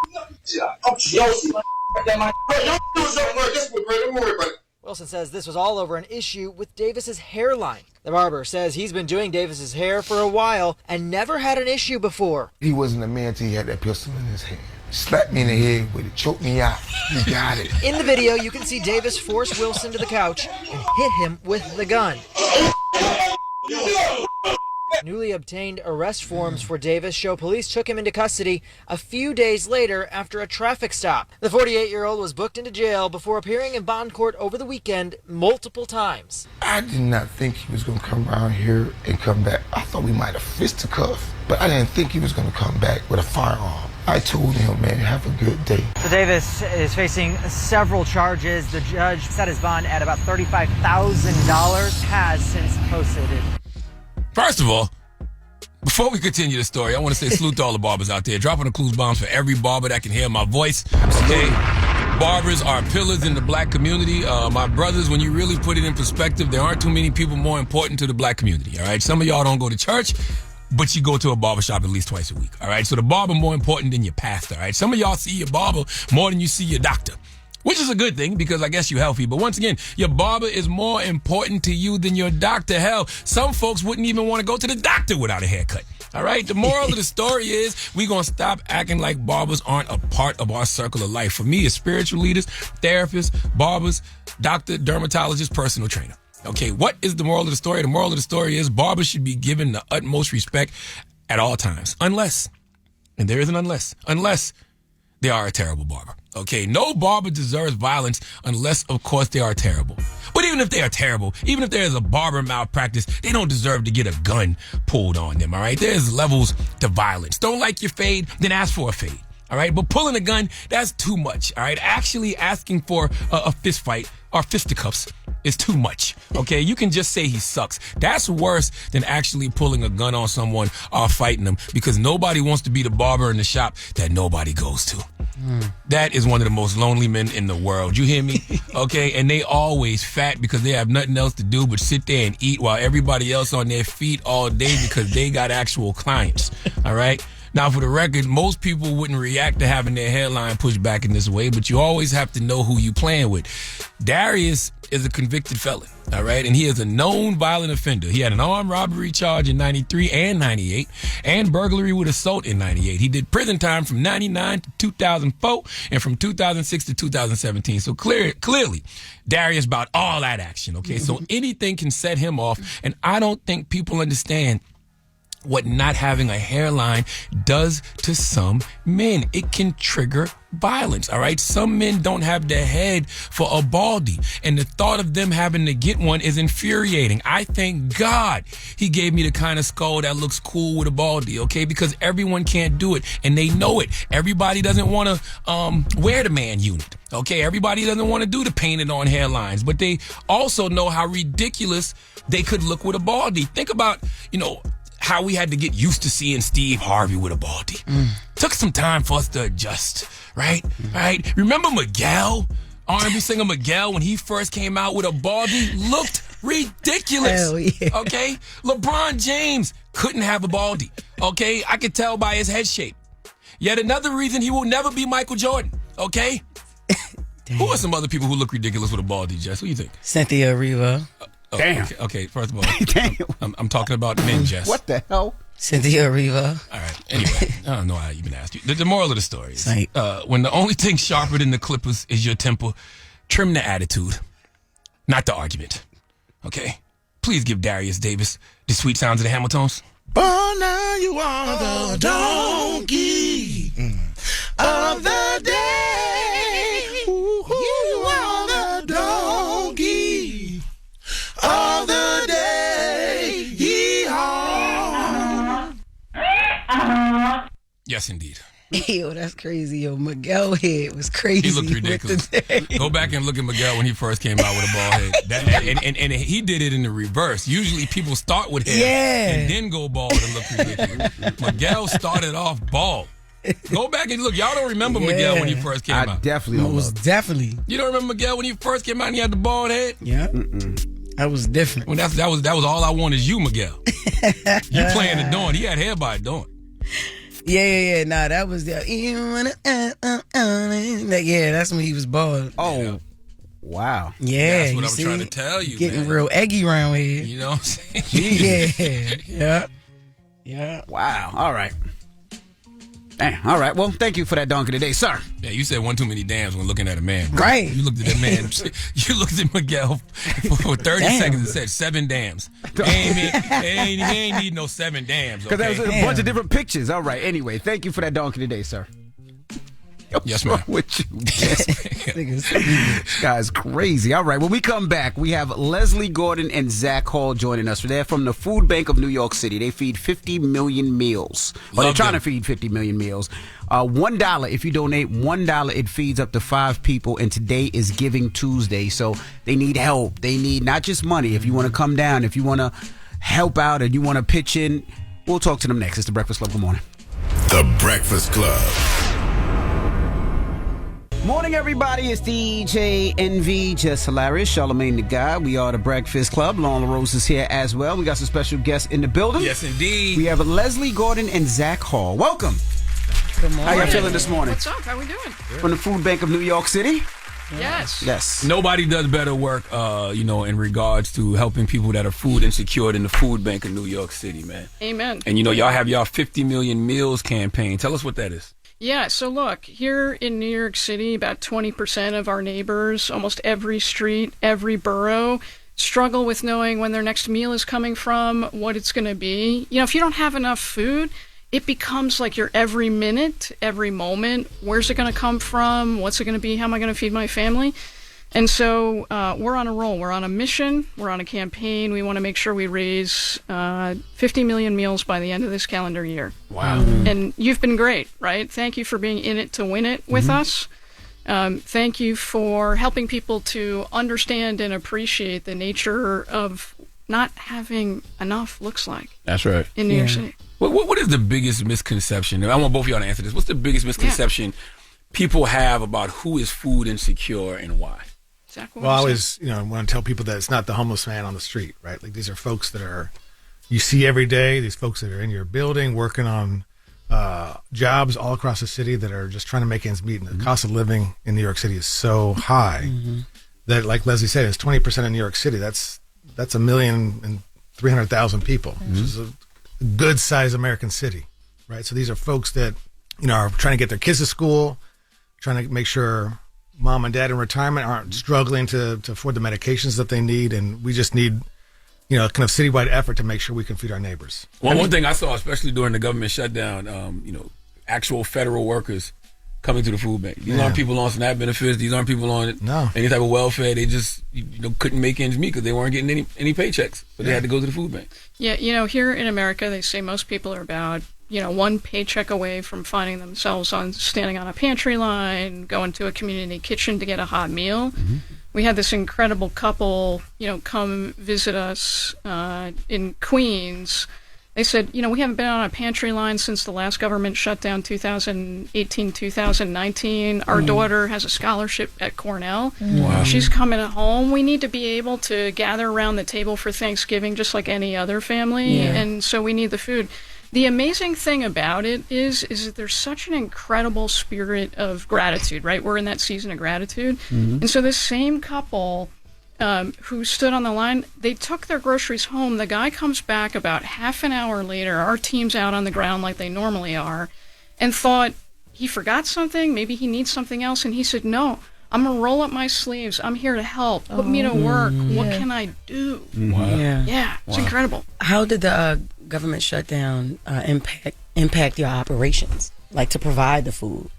Wilson says this was all over an issue with Davis's hairline. The barber says he's been doing Davis's hair for a while and never had an issue before. He wasn't a man till he had that pistol in his hand. Slapped me in the head with it, choked me out. You got it. In the video, you can see Davis force Wilson to the couch and hit him with the gun. Newly obtained arrest forms for Davis show police took him into custody a few days later after a traffic stop. The 48-year-old was booked into jail before appearing in bond court over the weekend multiple times. I did not think he was going to come around here and come back. I thought we might have fisticuffed, but I didn't think he was going to come back with a firearm. I told him, man, have a good day. So Davis is facing several charges. The judge set his bond at about $35,000, has since posted it. First of all, before we continue the story, I want to say salute to all the barbers out there. Dropping the clues bombs for every barber that can hear my voice. Okay, barbers are pillars in the black community. My brothers, when you really put it in perspective, there aren't too many people more important to the black community. All right, some of y'all don't go to church, but you go to a barbershop at least twice a week. All right, so the barber more important than your pastor. All right, some of y'all see your barber more than you see your doctor, which is a good thing because I guess you're healthy. But once again, your barber is more important to you than your doctor. Hell, some folks wouldn't even want to go to the doctor without a haircut. All right, the moral of the story is we're going to stop acting like barbers aren't a part of our circle of life. For me, it's spiritual leaders, therapists, barbers, doctor, dermatologist, personal trainer. Okay, what is the moral of the story? The moral of the story is barbers should be given the utmost respect at all times. Unless, and there is an unless they are a terrible barber. Okay, no barber deserves violence unless, of course, they are terrible. But even if they are terrible, even if there is a barber malpractice, they don't deserve to get a gun pulled on them, all right? There's levels to violence. Don't like your fade, then ask for a fade, all right? But pulling a gun, that's too much, all right? Actually asking for a fist fight or fisticuffs is too much, okay? You can just say he sucks. That's worse than actually pulling a gun on someone or fighting them because nobody wants to be the barber in the shop that nobody goes to. That is one of the most lonely men in the world. You hear me? Okay, and they always fat because they have nothing else to do but sit there and eat while everybody else on their feet all day because they got actual clients, all right? Now, for the record, most people wouldn't react to having their hairline pushed back in this way, but you always have to know who you playing with. Darius is a convicted felon, all right? And he is a known violent offender. He had an armed robbery charge in 93 and 98 and burglary with assault in 98. He did prison time from 99 to 2004 and from 2006 to 2017. So clearly, Darius bought all that action, okay? So anything can set him off, and I don't think people understand what not having a hairline does to some men. It can trigger violence, all right? Some men don't have the head for a baldy, and the thought of them having to get one is infuriating. I thank God he gave me the kind of skull that looks cool with a baldy, okay? Because everyone can't do it, and they know it. Everybody doesn't want to wear the man unit, okay? Everybody doesn't want to do the painted on hairlines, but they also know how ridiculous they could look with a baldy. Think about, how we had to get used to seeing Steve Harvey with a baldy. Took some time for us to adjust, right? Right? Remember Miguel, R&B singer Miguel, when he first came out with a baldy? Looked ridiculous. Hell yeah. Okay? LeBron James couldn't have a baldy. Okay? I could tell by his head shape. Yet another reason he will never be Michael Jordan. Okay? Who are some other people who look ridiculous with a baldy, Jess? What do you think? Cynthia Erivo. Damn. Okay, first of all, I'm talking about men, Jess. What the hell? Cynthia Erivo. All right. Anyway, I don't know how I even asked you. The moral of the story is, when the only thing sharper than the clippers is your temper, trim the attitude, not the argument. Okay? Please give Darius Davis the sweet sounds of the Hamiltons. Oh, now you are the donkey of the day. You are the donkey of the day. Yee-haw. Yes, indeed. Yo, that's crazy. Yo, Miguel head was crazy. He looked ridiculous. Go back and look at Miguel when he first came out with a bald head. And he did it in the reverse. Usually people start with hair and then go bald and look ridiculous. Miguel started off bald. Go back and look. Y'all don't remember Miguel when he first came out. I definitely don't. Was definitely. You don't remember Miguel when he first came out and he had the bald head? Yeah. That was different. Well, that was all I want is you, Miguel. You playing the Dawn. He had hair by Dawn. Yeah. Nah, that was the. Yeah, that's when he was bald. Oh, wow. Yeah, that's what I'm trying to tell you. Getting man. real eggy around here. You know what I'm saying? Yeah. Wow. All right. Damn. All right. Well, thank you for that donkey today, sir. Yeah, you said one too many damns when looking at a man. Right. You looked at that man. You looked at Miguel for 30 seconds and said 7 dams. He ain't need no 7 dams. Because Okay? there was a bunch of different pictures. All right. Anyway, thank you for that donkey today, sir. Yes, ma'am. With you, this guy's crazy. All right, when we come back, we have Leslie Gordon and Zach Hall joining us. They're from the Food Bank of New York City. They feed 50 million meals. Well, they're trying to feed 50 million meals. $1, if you donate $1, it feeds up to 5 people. And today is Giving Tuesday, so they need help. They need not just money. If you want to come down, if you want to help out, and you want to pitch in, we'll talk to them next. It's The Breakfast Club. Good morning. The Breakfast Club. Morning, everybody. It's DJ NV, Jess Hilarious, Charlamagne the Guy. We are The Breakfast Club. Loren LoRosa is here as well. We got some special guests in the building. Yes, indeed. We have Leslie Gordon and Zach Hall. Welcome. Good morning. How y'all feeling this morning? What's up? How we doing? From the Food Bank of New York City? Yes. Yes. Nobody does better work, in regards to helping people that are food insecure than the Food Bank of New York City, man. Amen. And, y'all have y'all 50 million meals campaign. Tell us what that is. Yeah, so look, here in New York City, about 20% of our neighbors, almost every street, every borough, struggle with knowing when their next meal is coming from, what it's going to be. If you don't have enough food, it becomes like your every minute, every moment. Where's it going to come from? What's it going to be? How am I going to feed my family? And so we're on a roll. We're on a mission. We're on a campaign. We want to make sure we raise 50 million meals by the end of this calendar year. Wow. And you've been great, right? Thank you for being in it to win it with us. Thank you for helping people to understand and appreciate the nature of not having enough looks like. That's right. In New York City. What is the biggest misconception? I want both of y'all to answer this. What's the biggest misconception people have about who is food insecure and why? Zach, well, I always, want to tell people that it's not the homeless man on the street, right? Like these are folks that you see every day. These folks that are in your building working on jobs all across the city that are just trying to make ends meet. And the cost of living in New York City is so high that, like Leslie said, it's 20% of New York City. That's 1,300,000 people, which is a good sized American city, right? So these are folks that, are trying to get their kids to school, trying to make sure mom and dad in retirement aren't struggling to afford the medications that they need. And we just need, kind of citywide effort to make sure we can feed our neighbors. Well, one thing I saw, especially during the government shutdown, actual federal workers coming to the food bank. These aren't people on SNAP benefits. These aren't people on any type of welfare. They just couldn't make ends meet because they weren't getting any paychecks. So they had to go to the food bank. Yeah, here in America, they say most people are about, one paycheck away from finding themselves standing on a pantry line, going to a community kitchen to get a hot meal. We had this incredible couple, come visit us in Queens. They said, we haven't been on a pantry line since the last government shutdown, 2018, 2019. Our daughter has a scholarship at Cornell. Wow. She's coming home. We need to be able to gather around the table for Thanksgiving just like any other family, and so we need the food. The amazing thing about it is that there's such an incredible spirit of gratitude, right? We're in that season of gratitude. And so this same couple who stood on the line, they took their groceries home. The guy comes back about half an hour later. Our team's out on the ground like they normally are, and thought he forgot something. Maybe he needs something else. And he said, no, I'm going to roll up my sleeves. I'm here to help. Put me to work. What can I do? Wow. Yeah, it's incredible. How did the government shutdown impact your operations, like to provide the food?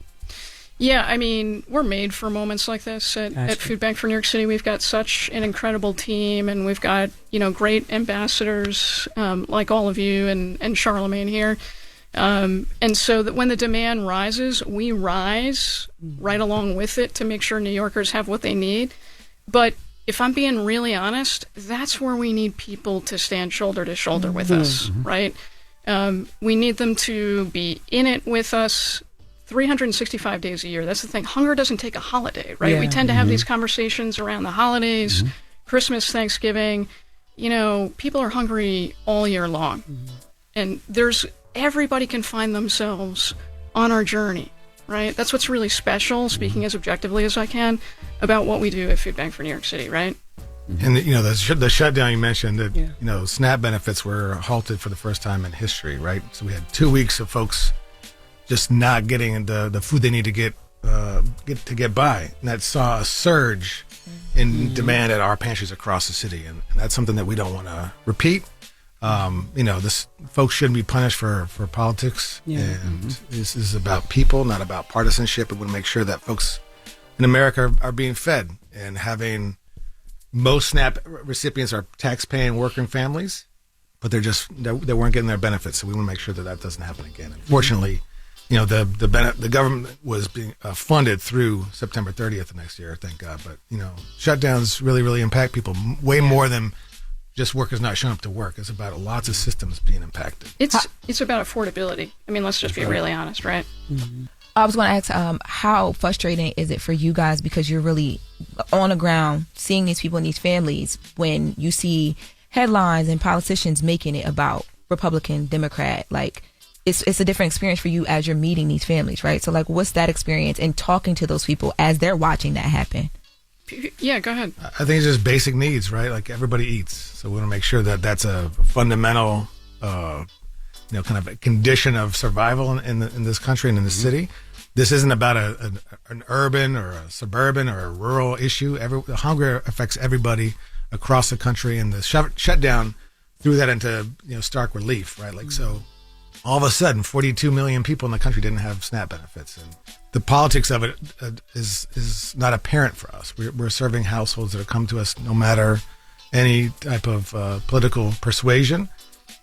Yeah, I mean, we're made for moments like this at Food Bank for New York City. We've got such an incredible team, and we've got, great ambassadors like all of you and Charlamagne here. And so that when the demand rises, we rise right along with it to make sure New Yorkers have what they need. But if I'm being really honest, that's where we need people to stand shoulder to shoulder with us, right? We need them to be in it with us 365 days a year. That's the thing. Hunger doesn't take a holiday, right? We tend to have these conversations around the holidays, Christmas, Thanksgiving. People are hungry all year long. And everybody can find themselves on our journey, right? That's what's really special, speaking as objectively as I can, about what we do at Food Bank for New York City, right? And the shutdown you mentioned, that SNAP benefits were halted for the first time in history, right? So we had 2 weeks of folks just not getting the food they need to get by, and that saw a surge in demand at our pantries across the city, and that's something that we don't want to repeat. This folks shouldn't be punished for politics, and this is about people, not about partisanship. We want to make sure that folks in America are being fed, and having most SNAP recipients are tax-paying working families, but they weren't getting their benefits. So we want to make sure that doesn't happen again. Unfortunately, the government was being funded through September 30th of next year, thank God. But shutdowns really, really impact people way more than just workers not showing up to work. It's about lots of systems being impacted. It's about affordability. I mean, let's just be really honest, right? I was going to ask, how frustrating is it for you guys, because you're really on the ground seeing these people and these families, when you see headlines and politicians making it about Republican, Democrat? Like, it's a different experience for you as you're meeting these families, right? So, like, what's that experience in talking to those people as they're watching that happen? Yeah, go ahead. I think it's just basic needs, right? Like, everybody eats, so we want to make sure that that's a fundamental, kind of a condition of survival in this country and in this city. This isn't about an urban or a suburban or a rural issue. Hunger affects everybody across the country, and the shutdown threw that into stark relief, right? Like, so all of a sudden, 42 million people in the country didn't have SNAP benefits, and the politics of it is not apparent for us. We're serving households that have come to us no matter any type of political persuasion,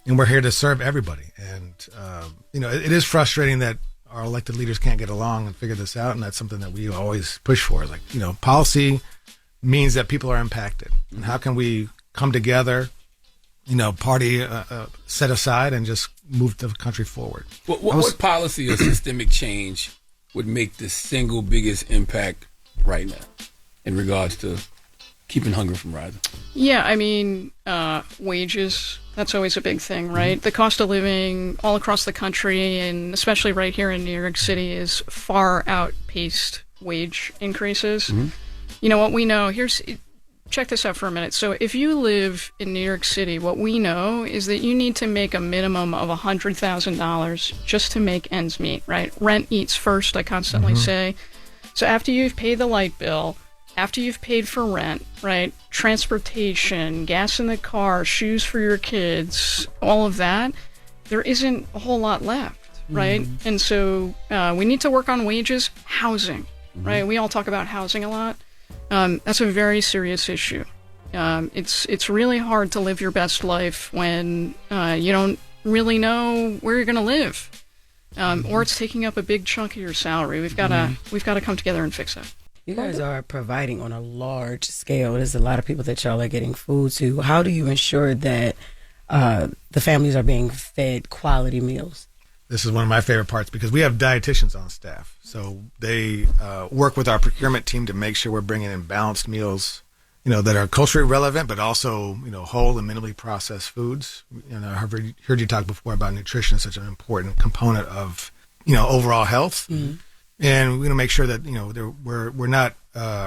and we're here to serve everybody. And it is frustrating that our elected leaders can't get along and figure this out, and that's something that we always push for. Like, policy means that people are impacted, and how can we come together, party set aside, and just move the country forward? What policy or systemic change would make the single biggest impact right now in regards to keeping hunger from rising? Yeah, I mean, wages, that's always a big thing, right? The cost of living all across the country, and especially right here in New York City, is far outpaced wage increases. You know, what we know, check this out for a minute. So if you live in New York City, what we know is that you need to make a minimum of $100,000 just to make ends meet, right? Rent eats first, I constantly say. So after you've paid the light bill, after you've paid for rent, right, transportation, gas in the car, shoes for your kids, all of that, there isn't a whole lot left, right? And so we need to work on wages. Housing, right? We all talk about housing a lot. That's a very serious issue. It's really hard to live your best life when you don't really know where you're going to live, or it's taking up a big chunk of your salary. We've got to come together and fix that. You guys are providing on a large scale. There's a lot of people that y'all are getting food to. How do you ensure that the families are being fed quality meals? This is one of my favorite parts because we have dietitians on staff. So they work with our procurement team to make sure we're bringing in balanced meals, you know, that are culturally relevant, but also, you know, whole and minimally processed foods. You know, I've heard you talk before about nutrition is such an important component of, you know, overall health. And we're going to make sure that, you know, we're not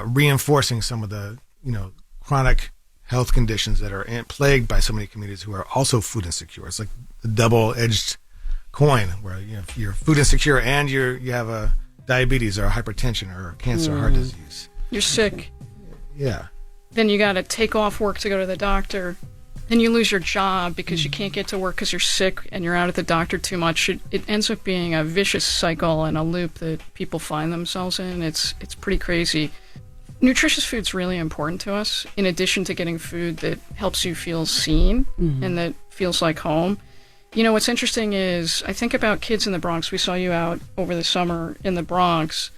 reinforcing some of the, you know, chronic health conditions that are plagued by so many communities who are also food insecure. It's like a double-edged coin where, you know, if you're food insecure and you have a diabetes or hypertension or cancer or heart disease. You're sick. Yeah. Then you got to take off work to go to the doctor. Then you lose your job because you can't get to work because you're sick and you're out at the doctor too much. It ends up being a vicious cycle and a loop that people find themselves in. It's pretty crazy. Nutritious food's really important to us, in addition to getting food that helps you feel seen and that feels like home. You know, what's interesting is I think about kids in the Bronx. We saw you out over the summer in the Bronx.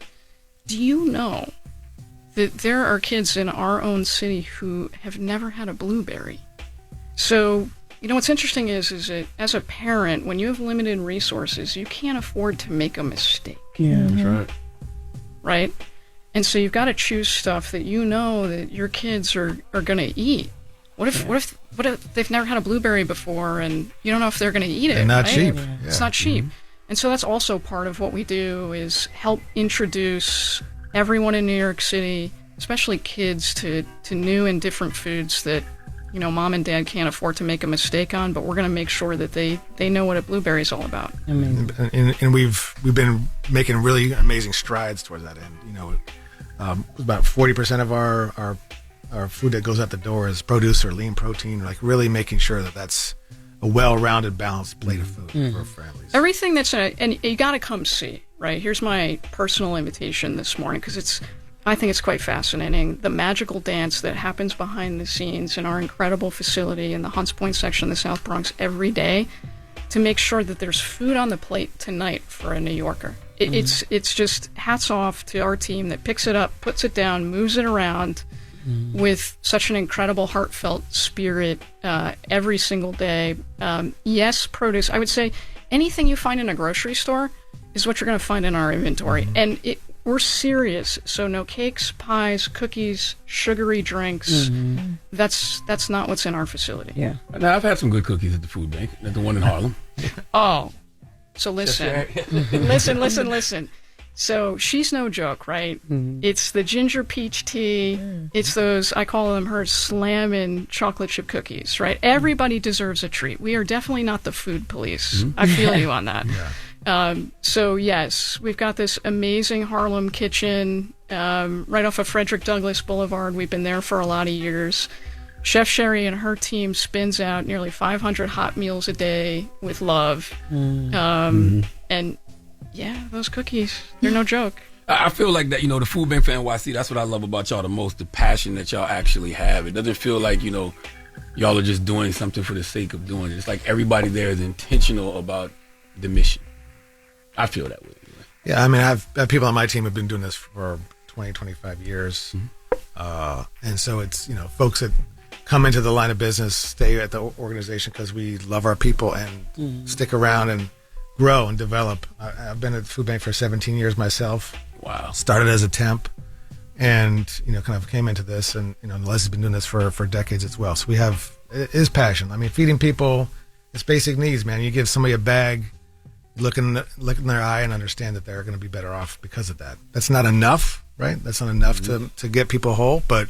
Do you know that there are kids in our own city who have never had a blueberry? So, you know, what's interesting is that as a parent, when you have limited resources, you can't afford to make a mistake. Yeah, that's right. Right? And so you've got to choose stuff that you know that your kids are going to eat. What if they've never had a blueberry before and you don't know if they're going to eat it? They're not right? cheap. It's not cheap. And so that's also part of what we do is help introduce everyone in New York City, especially kids, to new and different foods that, you know, mom and dad can't afford to make a mistake on, but we're going to make sure that they know what a blueberry is all about. And we've been making really amazing strides towards that end. You know, about 40% of our food that goes out the door is produce or lean protein, like really making sure that that's a well-rounded, balanced plate of food for families. Everything that's and you got to come see, right? Here's my personal invitation this morning, because I think it's quite fascinating, the magical dance that happens behind the scenes in our incredible facility in the Hunts Point section of the South Bronx every day to make sure that there's food on the plate tonight for a New Yorker. It's just hats off to our team that picks it up, puts it down, moves it around with such an incredible, heartfelt spirit every single day. Yes, produce. I would say anything you find in a grocery store is what you're going to find in our inventory. And we're serious. So no cakes, pies, cookies, sugary drinks. That's not what's in our facility. Yeah. Now, I've had some good cookies at the food bank, at the one in Harlem. Oh, so listen. Listen. So she's no joke, right? It's the ginger peach tea. It's those, I call them her slammin' chocolate chip cookies, right? Everybody deserves a treat. We are definitely not the food police. I feel you on that. So yes, we've got this amazing Harlem kitchen right off of Frederick Douglass Boulevard. We've been there for a lot of years. Chef Sherry and her team spins out nearly 500 hot meals a day with love. And yeah, those cookies, they're no joke. I feel like that, you know, the Food Bank for NYC, that's what I love about y'all the most, the passion that y'all actually have. It doesn't feel like, you know, y'all are just doing something for the sake of doing it. It's like everybody there is intentional about the mission. I feel that way. Yeah, I mean, I have people on my team who have been doing this for 20, 25 years. And so it's, you know, folks that come into the line of business, stay at the organization because we love our people and stick around and grow and develop. I've been at the Food Bank for 17 years myself. Wow. Started as a temp, and kind of came into this, and Leslie's been doing this for decades as well. So it is passion. I mean, feeding people, it's basic needs, man. You give somebody a bag, look in their eye and understand that they're going to be better off because of that. That's not enough, right? That's not enough to get people whole, but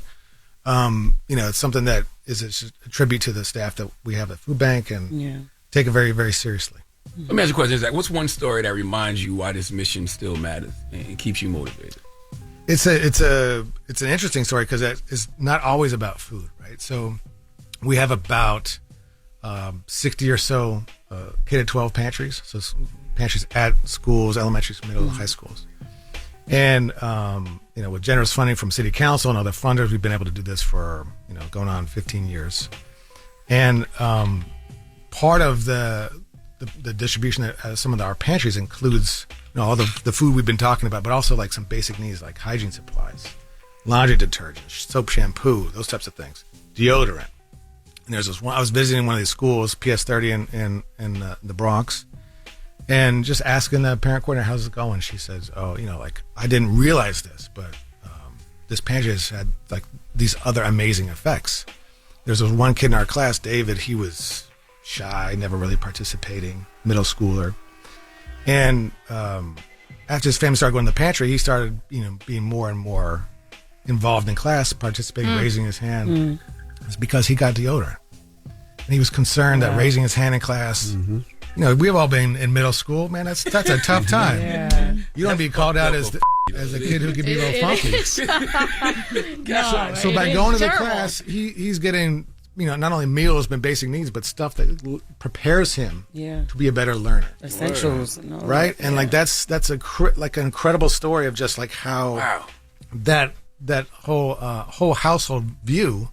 it's something that is a tribute to the staff that we have at Food Bank, and take it very, very seriously. Let me ask you a question, Zach. What's one story that reminds you why this mission still matters and keeps you motivated? It's an interesting story because it's not always about food, right? So we have about 60 or so K-12 pantries, so pantries at schools, elementary, middle, high schools. And with generous funding from City Council and other funders, we've been able to do this for going on 15 years. And part of the distribution at some of our pantries includes all the food we've been talking about, but also like some basic needs like hygiene supplies, laundry detergent, soap, shampoo, those types of things, deodorant. And there's this one, I was visiting one of these schools, PS30 in the Bronx, and just asking the parent coordinator, how's it going? She says, I didn't realize this, but this pantry has had like these other amazing effects. There's this one kid in our class, David, he was shy, never really participating, middle schooler. And after his family started going to the pantry, he started, being more and more involved in class, participating, raising his hand. It's because he got deodorant. And he was concerned that raising his hand in class, we've all been in middle school, man, that's a tough time. You don't want to be called out as a kid who can be a little funky. So by going to the class, he's getting, not only meals, but basic needs, but stuff that prepares him to be a better learner. Essentials. Right? And like that's an incredible story of just like how that whole household view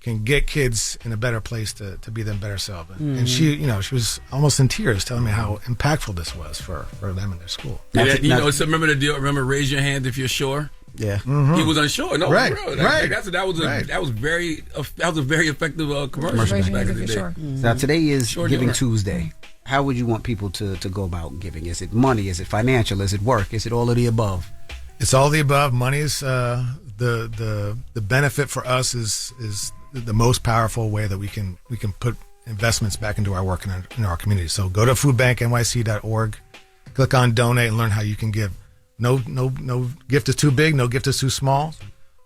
can get kids in a better place to be them better self. And she was almost in tears telling me how impactful this was for them in their school. So remember the deal, raise your hand if you're sure? Yeah. He was unsure. No, right. For real. That was a very effective commercial back in the day. Sure. Now today is Giving Tuesday. How would you want people to go about giving? Is it money? Is it financial? Is it work? Is it all of the above? It's all of the above. Money is the benefit for us is the most powerful way that we can put investments back into our work in our community. So go to foodbanknyc.org, click on donate, and learn how you can give. No gift is too big, no gift is too small,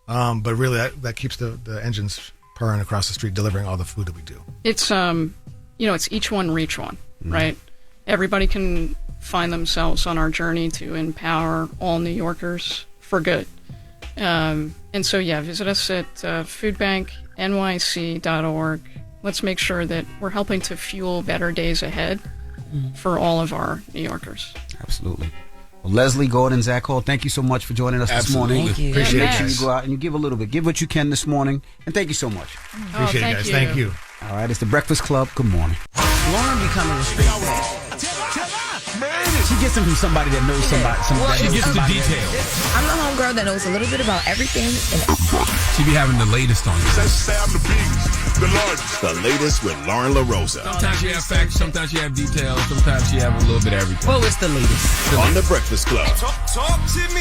but really that keeps the engines purring across the street, delivering all the food that we do. It's it's each one reach one, right? Everybody can find themselves on our journey to empower all New Yorkers for good. And so visit us at foodbanknyc.org. Let's make sure that we're helping to fuel better days ahead for all of our New Yorkers. Absolutely. Well, Leslie, Gordon, Zach Hall, thank you so much for joining us this morning. Thank you. Appreciate it. Make sure you go out and you give a little bit. Give what you can this morning. And thank you so much. Appreciate it, guys. Thank you. All right, it's the Breakfast Club. Good morning. Loren becoming a straight back. She gets them from somebody that knows somebody. She gets the details. I'm the homegirl that knows a little bit about everything. She be having the latest on you. The latest with Loren LoRosa. Sometimes you have facts, sometimes you have details, sometimes you have a little bit of everything. Well, it's the latest. On the Breakfast Club. Talk to me.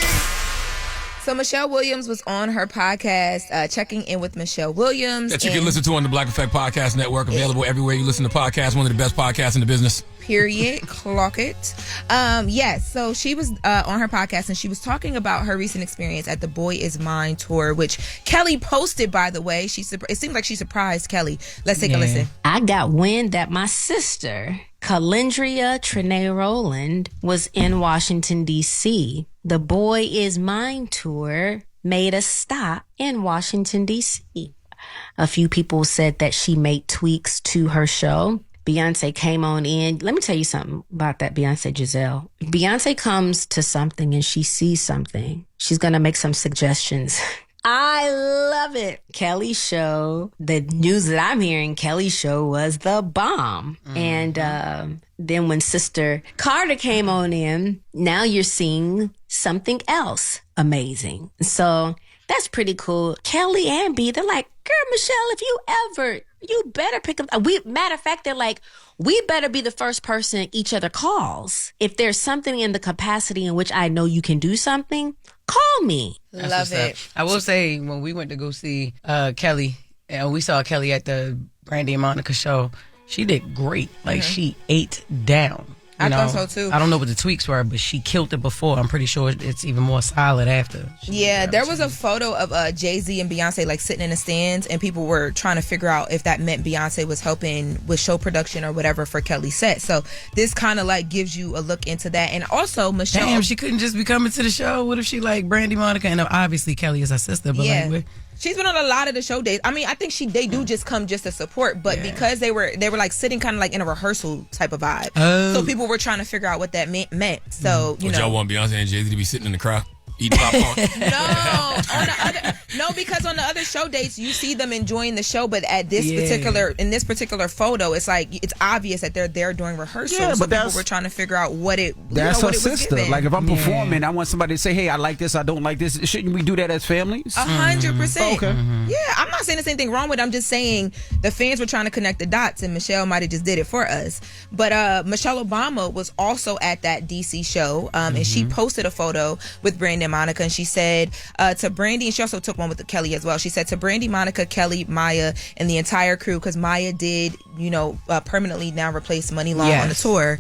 So Michelle Williams was on her podcast, Checking In with Michelle Williams. That you can listen to on the Black Effect Podcast Network, available everywhere you listen to podcasts, one of the best podcasts in the business. Period. Clock it. Yes. So she was on her podcast and she was talking about her recent experience at the Boy Is Mine tour, which Kelly posted, by the way. It seemed like she surprised Kelly. Let's take a listen. I got wind that my sister, Calendria Trinae Rowland, was in Washington, D.C. The Boy Is Mine tour made a stop in Washington, D.C. A few people said that she made tweaks to her show. Beyonce came on in. Let me tell you something about that Beyonce Giselle. Beyonce comes to something and she sees something. She's going to make some suggestions. I love it. Kelly's show, the news that I'm hearing, Kelly's show was the bomb. And then when Sister Carter came on in, now you're seeing something else amazing. So that's pretty cool. Kelly and B, they're like, girl, Michelle, if you better pick up. Matter of fact, they're like, we better be the first person each other calls. If there's something in the capacity in which I know you can do something, call me. Love it. I will say, when we went to go see Kelly, and we saw Kelly at the Brandy and Monica show, she did great. Like, she ate down. I thought so too. I don't know what the tweaks were, but she killed it before. I'm pretty sure it's even more solid after. Yeah, there was a photo of Jay-Z and Beyonce like sitting in the stands, and people were trying to figure out if that meant Beyonce was helping with show production or whatever for Kelly's set. So this kind of like gives you a look into that. And also Michelle, damn, she couldn't just be coming to the show. What if she like Brandy, Monica, and obviously Kelly is her sister, but like. She's been on a lot of the show days. I mean, I think they do just come just to support, but because they were like sitting kind of like in a rehearsal type of vibe, so people were trying to figure out what that meant. So you know, y'all want Beyonce and Jay-Z to be sitting in the crowd eating popcorn? No, because on the other show dates you see them enjoying the show, but at this particular photo, it's like it's obvious that they're there during rehearsal. Yeah, so but people were trying to figure out what it. That's what her it was sister. giving. Like if I'm performing, I want somebody to say, "Hey, I like this. I don't like this." Shouldn't we do that as families? 100%. Okay. Yeah, I'm not saying there's anything wrong with it. I'm just saying the fans were trying to connect the dots, and Michelle might have just did it for us. But Michelle Obama was also at that DC show, and she posted a photo with Brandy and Monica, and she said to Brandy, and she also took one with Kelly as well. She said to Brandy, Monica, Kelly, Maya, and the entire crew, because Maya did, permanently now replace Money Long on the tour.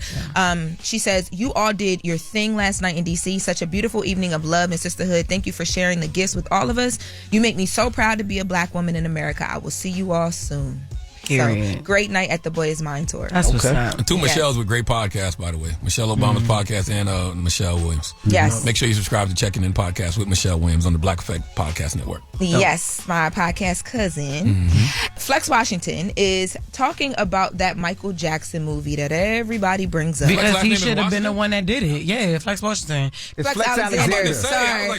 She says, you all did your thing last night in DC. Such a beautiful evening of love and sisterhood. Thank you for sharing the gifts with all of us. You make me so proud to be a black woman in America. I will see you all soon. So, great night at the Boy Is Mine tour. That's what's up. Two Michelles with great podcasts, by the way. Michelle Obama's podcast and Michelle Williams. Yes. Make sure you subscribe to Checking In Podcast with Michelle Williams on the Black Effect Podcast Network. Yes, my podcast cousin. Flex Washington is talking about that Michael Jackson movie that everybody brings up. Because he should have been the one that did it. Yeah, Flex Washington. It's Flex Alexander. Sorry.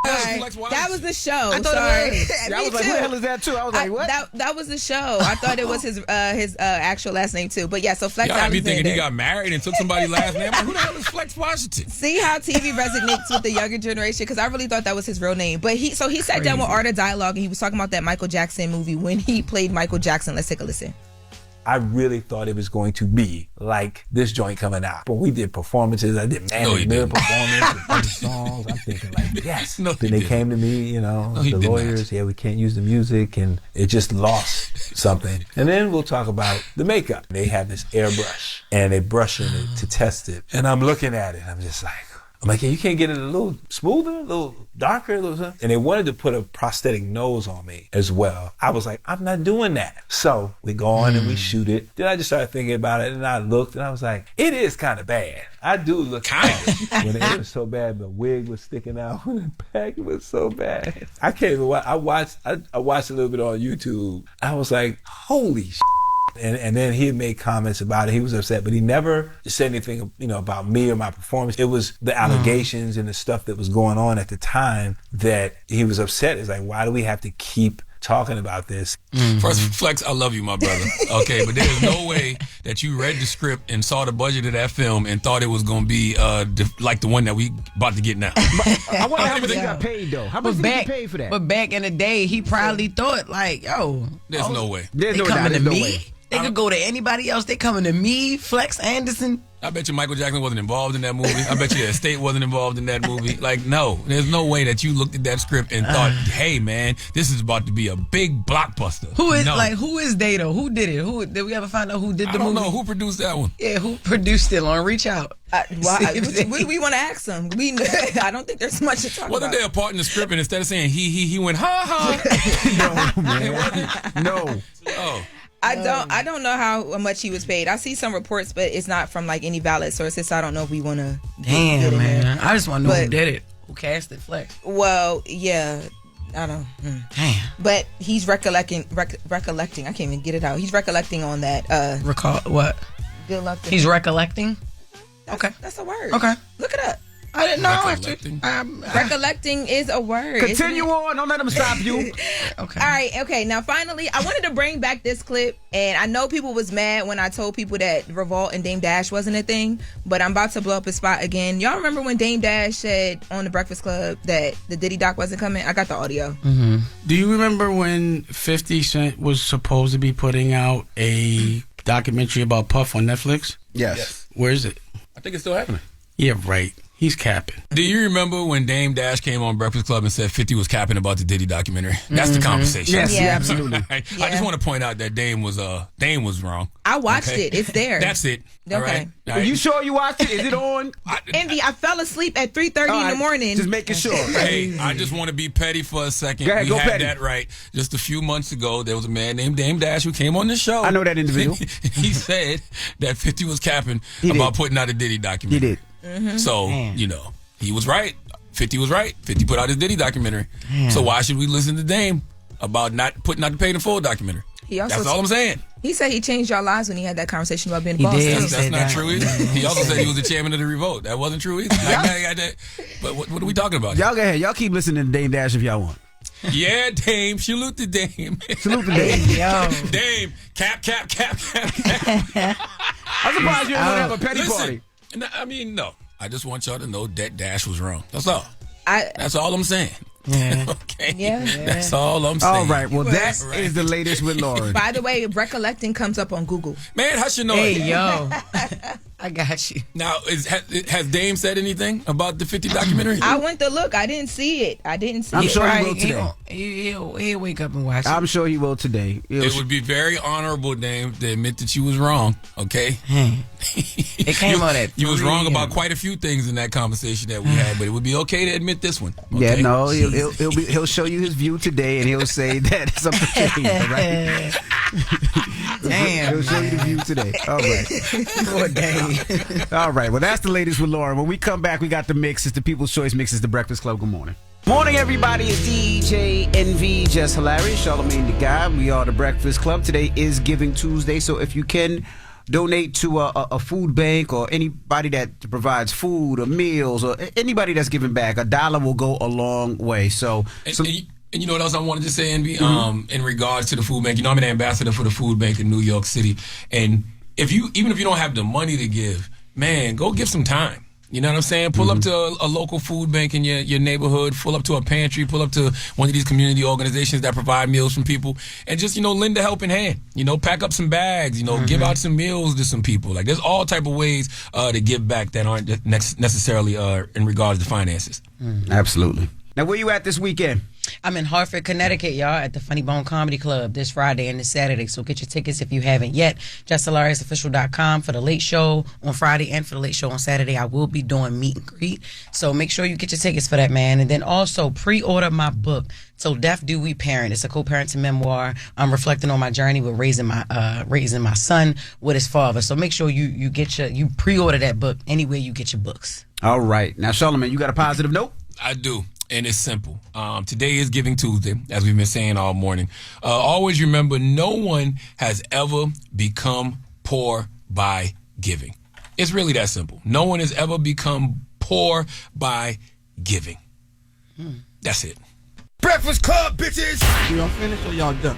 That was the show. Sorry. I was like, who the hell is that too? I was like, what? That was the show. I thought it was his actual last name too. But yeah, so Flex Alexander. Y'all be thinking he got married and took somebody's last name. Like, who the hell is Flex Washington? See how TV resonates with the younger generation, because I really thought that was his real name. But he sat down with Art of Dialogue, and he was talking about that Michael Jackson movie when he played Michael Jackson. Let's take a listen. I really thought it was going to be like this joint coming out. But we did performances. I did man in the mirror performance with songs. I'm thinking like, yes. Then they came to me, the lawyers. Yeah, we can't use the music, and it just lost something. And then we'll talk about the makeup. They have this airbrush, and they brushing it to test it. And I'm looking at it, and I'm just like, yeah, you can't get it a little smoother, a little darker, a little something. And they wanted to put a prosthetic nose on me as well. I was like, I'm not doing that. So we go on and we shoot it. Then I just started thinking about it, and I looked, and I was like, it is kind of bad. I do look kind of. When it was so bad, the wig was sticking out in the back. It was so bad. I can't even watch. I watched a little bit on YouTube. I was like, holy shit. And then he had made comments about it. He was upset, but he never said anything, about me or my performance. It was the allegations and the stuff that was going on at the time that he was upset. It's like, why do we have to keep talking about this? First, Flex, I love you, my brother. Okay, but there's no way that you read the script and saw the budget of that film and thought it was going to be like the one that we about to get now. I wonder how much he got paid, though. How much did he get paid for that? But back in the day, he probably thought like, yo. There's no way. There's no doubt. There's no way. They could go to anybody else. They coming to me, Flex Anderson. I bet you Michael Jackson wasn't involved in that movie. I bet you the estate wasn't involved in that movie. Like, no, there's no way that you looked at that script and thought, hey, man, this is about to be a big blockbuster. Who is they though? Who did it? Who did we ever find out who did the movie? I don't know. Who produced that one? Yeah, who produced it? Lauren, reach out. We want to ask them. I don't think there's much to talk about. Wasn't there a part in the script, and instead of saying he went ha ha? No, man. No. Oh. I don't know how much he was paid. I see some reports, but it's not from like any valid sources, so I don't know if we want to. Damn, man. I just want to know who did it. Who casted Flex? Well, yeah. I don't. Damn. But he's recollecting. I can't even get it out. He's recollecting on that. Recall what? Good luck. He's recollecting. Okay, that's a word. Okay, look it up. I didn't know. Recollecting is a word. Continue on. Don't let them stop you. Okay. All right. Okay. Now, finally, I wanted to bring back this clip, and I know people was mad when I told people that Revolt and Dame Dash wasn't a thing, but I'm about to blow up his spot again. Y'all remember when Dame Dash said on the Breakfast Club that the Diddy doc wasn't coming? I got the audio. Mm-hmm. Do you remember when 50 Cent was supposed to be putting out a documentary about Puff on Netflix? Yes. Where is it? I think it's still happening. Yeah, right. He's capping. Do you remember when Dame Dash came on Breakfast Club and said 50 was capping about the Diddy documentary? That's the conversation. Yes, yeah, absolutely. I just want to point out that Dame was wrong. I watched it. It's there. That's it. Okay. All right. Are you sure you watched it? Is it on? Envy, I fell asleep at 3:30 in the morning. Just making sure. Hey, I just want to be petty for a second. Go ahead, we had petty. that right. Just a few months ago, there was a man named Dame Dash who came on the show. I know that individual. He said that 50 was capping about putting out a Diddy documentary. He did. So, he was right. 50 was right. 50 put out his Diddy documentary. So why should we listen to Dame about not putting out the Paid in Full documentary? That's all I'm saying. He said he changed y'all lives when he had that conversation about being the boss. That's not true either. He also said he was the chairman of the revolt. That wasn't true either. But what are we talking about? Y'all go ahead. Y'all keep listening to Dame Dash if y'all want. Yeah, Dame. Salute to Dame. Salute to Dame. Yo. Dame. Cap. I'm surprised you didn't have a petty party. No. I just want y'all to know that Dash was wrong. That's all. That's all I'm saying. Yeah. Okay. Yeah. That's all I'm saying. All right. Well, that is the latest with Loren. By the way, recollecting comes up on Google. Man, how should know Hey, it? yo. I got you. Now, has Dame said anything about the 50 documentary? I went to look. I didn't see it. I'm sure he will today. He'll wake up and watch it. I'm sure he will today. It would be very honorable, Dame, to admit that you was wrong. Okay. It came on at You was 3 wrong about a.m. quite a few things in that conversation that we had, but it would be okay to admit this one. Yeah, Okay? no, he'll show you his view today, and he'll say that something changed. All right? Damn. He'll show you the view today. All right. Poor Dave. All right. Well, that's the latest with Loren. When we come back, we got the mix. It's the People's Choice Mix. It's the Breakfast Club. Good morning. Morning, everybody. It's DJ NV, Jess Hilarious, Charlamagne the Guy. We are the Breakfast Club. Today is Giving Tuesday, so if you can donate to a food bank or anybody that provides food or meals or anybody that's giving back, $1 will go a long way. So. And you know what else I wanted to say, Envy? In regards to the food bank, I'm an ambassador for the food bank in New York City. And even if you don't have the money to give, man, go give some time. You know what I'm saying? Pull up to a local food bank in your neighborhood, pull up to a pantry, pull up to one of these community organizations that provide meals from people, and just, lend a helping hand. Pack up some bags, give out some meals to some people. Like, there's all type of ways to give back that aren't necessarily in regards to finances. Absolutely. Now, where you at this weekend? I'm in Hartford, Connecticut, y'all, at the Funny Bone Comedy Club this Friday and this Saturday. So get your tickets if you haven't yet. JessHilariousOfficial.com for the late show on Friday and for the late show on Saturday. I will be doing meet and greet. So make sure you get your tickets for that, man. And then also pre-order my book, So Deaf Do We Parent. It's a co-parenting memoir. I'm reflecting on my journey with raising my son with his father. So make sure you pre-order that book anywhere you get your books. All right. Now, Charlamagne, you got a positive note? I do. And it's simple. Today is Giving Tuesday, as we've been saying all morning. Always remember, no one has ever become poor by giving. It's really that simple. No one has ever become poor by giving. That's it. Breakfast Club, bitches! Y'all finished or y'all done?